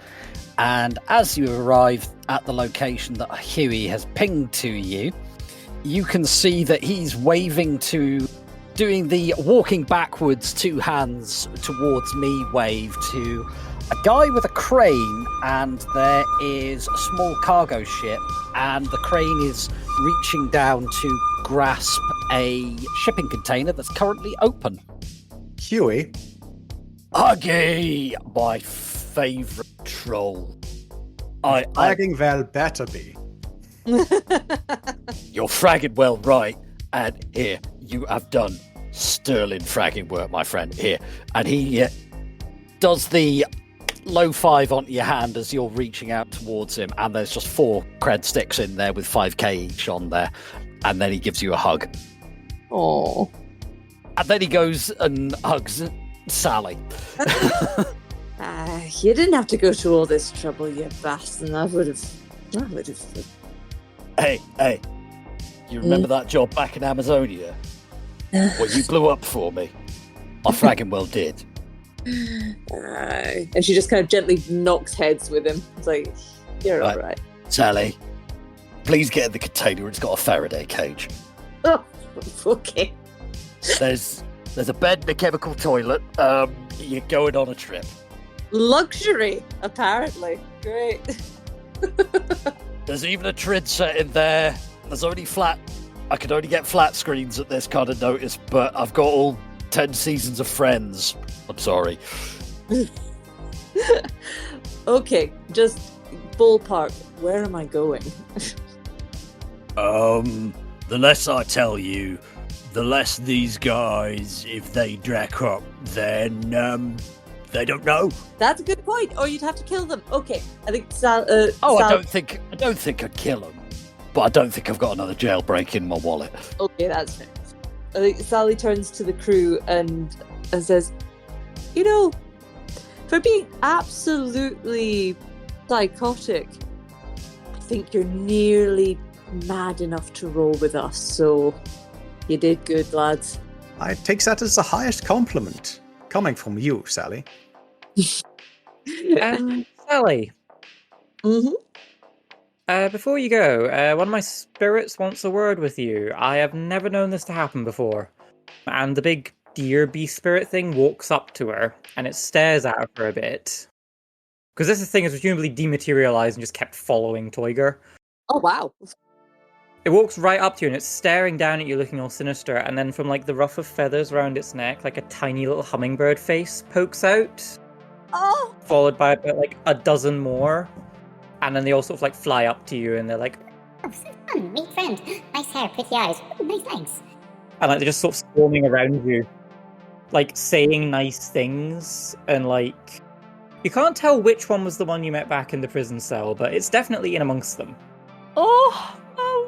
And as you arrive at the location that Huey has pinged to you, you can see that he's waving to, doing the walking backwards, two hands towards me wave to a guy with a crane, and there is a small cargo ship, and the crane is reaching down to grasp a shipping container that's currently open. Huey? Huggy, my favourite troll. Fragging well better be. You're fragging well right, and here, you have done sterling fragging work, my friend, here. And he does the low five onto your hand as you're reaching out towards him, and there's just 4 cred sticks in there with 5k each on there, and then he gives you a hug. Oh. And then he goes and hugs Sally. You didn't have to go to all this trouble, you bastard. I would have. Hey, you remember that job back in Amazonia? Well, you blew up for me. I fragging well did. And she just kind of gently knocks heads with him. It's like, you're all right. Sally, please get in the container. It's got a Faraday cage. Oh, okay. There's a bed and a chemical toilet. You're going on a trip. Luxury, apparently. Great. There's even a trid set in there. There's only I could only get flat screens at this kind of notice, but I've got all 10 seasons of Friends. I'm sorry. Okay, just ballpark. Where am I going? The less I tell you, the less these guys, if they drack up, then they don't know. That's a good point. Or you'd have to kill them. Okay, I think I don't think I'd kill them, but I don't think I've got another jailbreak in my wallet. Okay, that's fair. I think Sally turns to the crew and says, you know, for being absolutely psychotic, I think you're nearly mad enough to roll with us, so you did good, lads. I take that as the highest compliment, coming from you, Sally. Sally. Mm-hmm. Before you go, one of my spirits wants a word with you. I have never known this to happen before. And the big deer beast spirit thing walks up to her, and it stares at her for a bit. Because this thing is presumably dematerialized and just kept following Toiger. Oh, wow. It walks right up to you, and it's staring down at you, looking all sinister, and then from, like, the ruff of feathers around its neck, like a tiny little hummingbird face pokes out. Oh! Followed by about, like, a dozen more. And then they all sort of, like, fly up to you, and they're like, oh, so fun, meet friend. Nice hair, pretty eyes. Oh, nice legs. And, like, they're just sort of swarming around you. Like, saying nice things, and, like... You can't tell which one was the one you met back in the prison cell, but it's definitely in amongst them. Oh,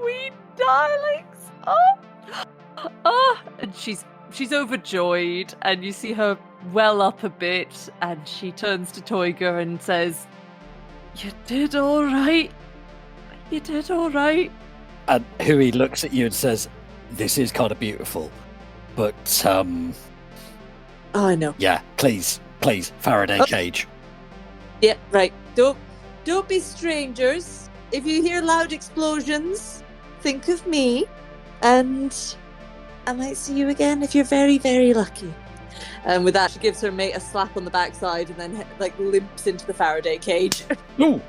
wee darlings. And she's overjoyed, and you see her well up a bit, and she turns to Toiger and says, You did all right. And Huey looks at you and says, this is kind of beautiful, but Oh, I know. yeah, please, Faraday cage. Yeah, right. Don't be strangers. If you hear loud explosions, think of me, and I might see you again if you're very, very lucky. And with that, she gives her mate a slap on the backside and then like limps into the Faraday cage. Ooh.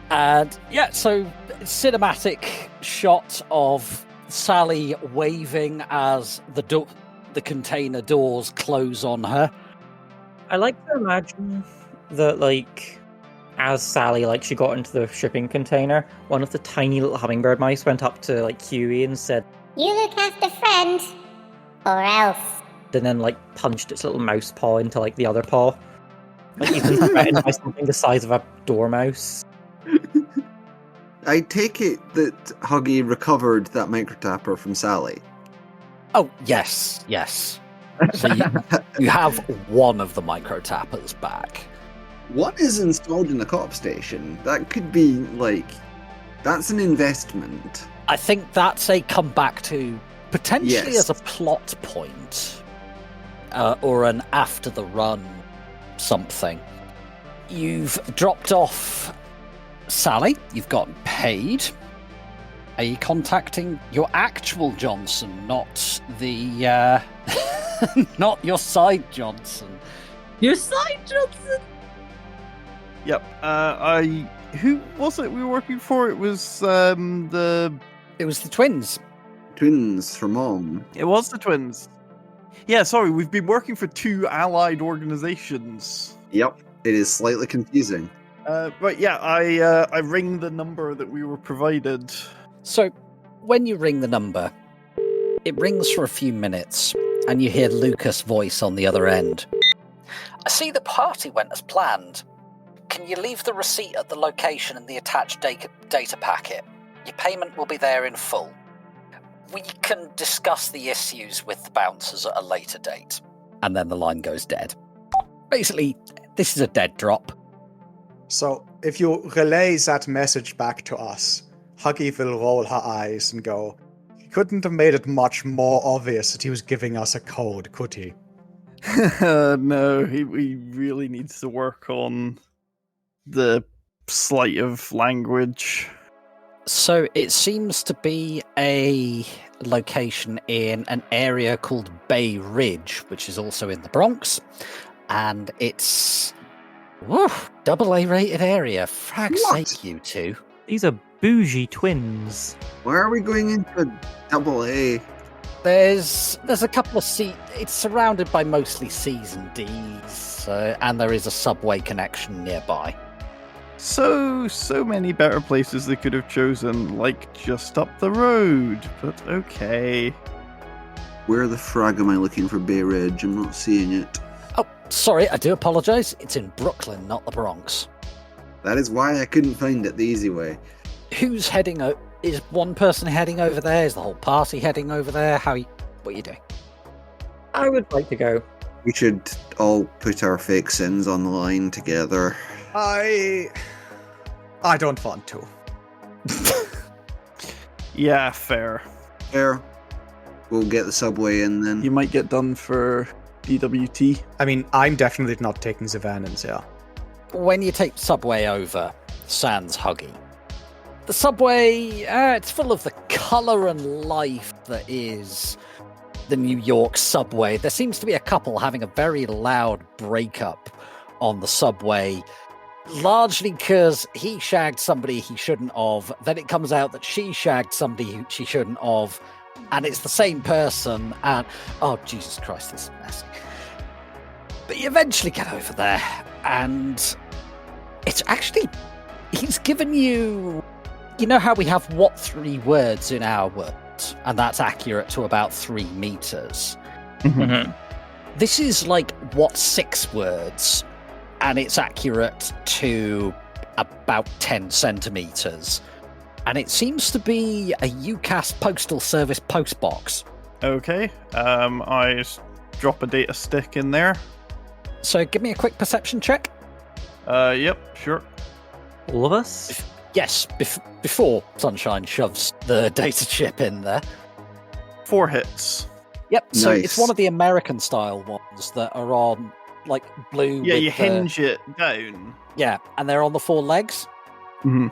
And yeah, so cinematic shot of Sally waving as the container doors close on her. I like to imagine that, like, as Sally, like, she got into the shipping container, one of the tiny little hummingbird mice went up to, like, Huey and said, You look after friend, or else. And then, like, punched its little mouse paw into, like, the other paw. Like, he's been threatened by something the size of a dormouse. I take it that Huggy recovered that microtapper from Sally. Oh, yes. So you have one of the micro tappers back. What is installed in the co-op station? That could be, like... That's an investment. I think that's a comeback to potentially Yes. as a plot point. Or an after the run something. You've dropped off Sally. You've gotten paid. Are you contacting your actual Johnson, not the... not your side Johnson? Your side Johnson? Yep. Who was it we were working for? It was the... It was the twins. Twins for Mom. It was the twins. Yeah, sorry, we've been working for 2 allied organizations. Yep. It is slightly confusing. But yeah, I ring the number that we were provided. So, when you ring the number, it rings for a few minutes, and you hear Lucas' voice on the other end. I see the party went as planned. Can you leave the receipt at the location and the attached data packet? Your payment will be there in full. We can discuss the issues with the bouncers at a later date. And then the line goes dead. Basically, this is a dead drop. So, if you relay that message back to us, Huggy will roll her eyes and go, he couldn't have made it much more obvious that he was giving us a code, could he? No, he really needs to work on the sleight of language. So it seems to be a location in an area called Bay Ridge, which is also in the Bronx, and it's AA rated area. Frag's sake, you two. These are bougie twins. Why are we going into AA? There's a couple of it's surrounded by mostly C's and D's, and there is a subway connection nearby. So many better places they could have chosen, like just up the road, but okay. Where the frag am I looking for Bay Ridge? I'm not seeing it. Oh, sorry, I do apologise. It's in Brooklyn, not the Bronx. That is why I couldn't find it the easy way. Who's heading Is one person heading over there? Is the whole party heading over there? What are you doing? I would like to go. We should all put our fake sins on the line together. I don't want to. Yeah, fair. Fair. We'll get the subway in then. You might get done for DWT. I mean, I'm definitely not taking the van in there. When you take subway over, sans Huggy, the subway, it's full of the colour and life that is the New York subway. There seems to be a couple having a very loud breakup on the subway, largely because he shagged somebody he shouldn't have. Then it comes out that she shagged somebody she shouldn't have, and it's the same person, and oh, Jesus Christ, this is messy. But you eventually get over there, and it's actually, he's given you know how we have what 3 words in our words, and that's accurate to about 3 meters. Mm-hmm. This is like what 6 words, and it's accurate to about 10 centimeters. And it seems to be a UCAS Postal Service postbox. Okay, I just drop a data stick in there. So give me a quick perception check. Yep, sure. All of us? Yes, before Sunshine shoves the data chip in there. 4 hits. Yep, so Nice. it's one of the American style ones that are on like blue. Yeah, with you hinge it down. Yeah, and they're on the 4 legs. Mm-hmm.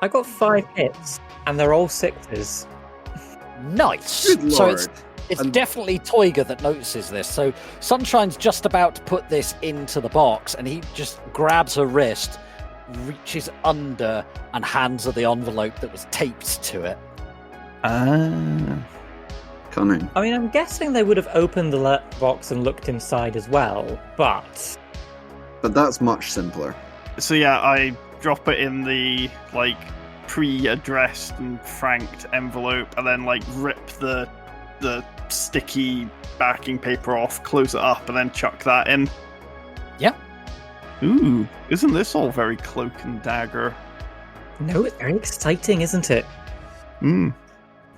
I got 5 hits, and they're all 6s. Nice. Good So lord. it's definitely Toiga that notices this. So Sunshine's just about to put this into the box, and he just grabs her wrist, reaches under, and hands her the envelope that was taped to it. Cunning. I mean, I'm guessing they would have opened the box and looked inside as well, but that's much simpler. So yeah, I drop it in the pre-addressed and franked envelope, and then rip the sticky backing paper off, close it up, and then chuck that in. Yeah. Ooh, isn't this all very cloak and dagger? no, it's very exciting, isn't it?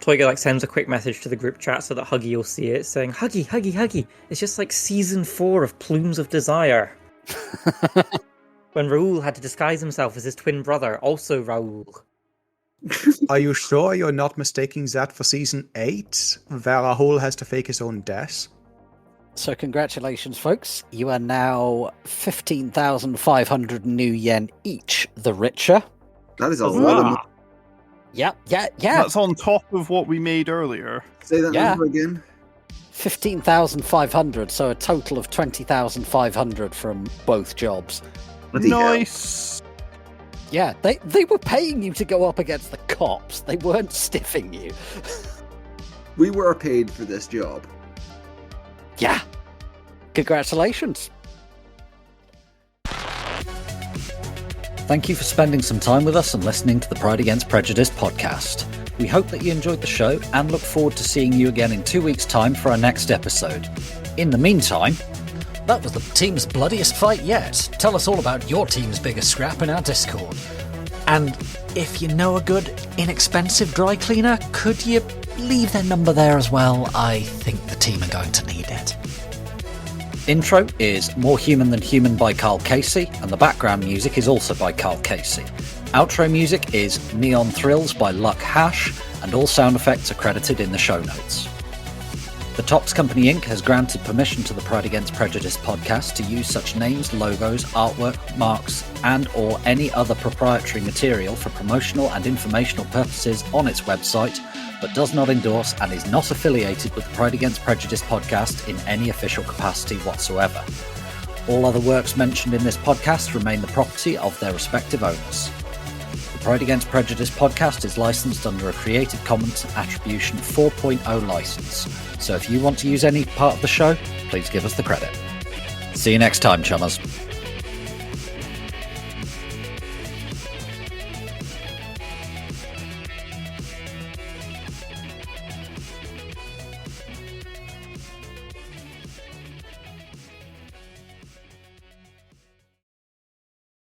Toiga sends a quick message to the group chat so that Huggy will see it, saying, Huggy, Huggy, Huggy, it's just like season 4 of Plumes of Desire. When Raoul had to disguise himself as his twin brother, also Raoul. Are you sure you're not mistaking that for season 8, where Rahul has to fake his own death? So congratulations, folks. You are now 15,500 new yen each, the richer. That is a lot of money. Yeah. That's on top of what we made earlier. Say that number again. 15,500, so a total of 20,500 from both jobs. Bloody hell. Nice. Yeah, they were paying you to go up against the cops. They weren't stiffing you. We were paid for this job. Yeah. Congratulations. Thank you for spending some time with us and listening to the Pride Against Prejudice podcast. We hope that you enjoyed the show and look forward to seeing you again in 2 weeks' time for our next episode. In the meantime, that was the team's bloodiest fight yet. Tell us all about your team's biggest scrap in our Discord. And if you know a good, inexpensive dry cleaner, could you leave their number there as well? I think the team are going to need it. Intro is More Human Than Human by Karl Cassey, and the background music is also by Karl Cassey. Outro music is Neon Thrills by Luck Hash, and all sound effects are credited in the show notes. The Tops Company Inc. has granted permission to the Pride Against Prejudice podcast to use such names, logos, artwork, marks, and or any other proprietary material for promotional and informational purposes on its website, but does not endorse and is not affiliated with the Pride Against Prejudice podcast in any official capacity whatsoever. All other works mentioned in this podcast remain the property of their respective owners. The Pride Against Prejudice podcast is licensed under a Creative Commons Attribution 4.0 license, so if you want to use any part of the show, please give us the credit. See you next time, chummers.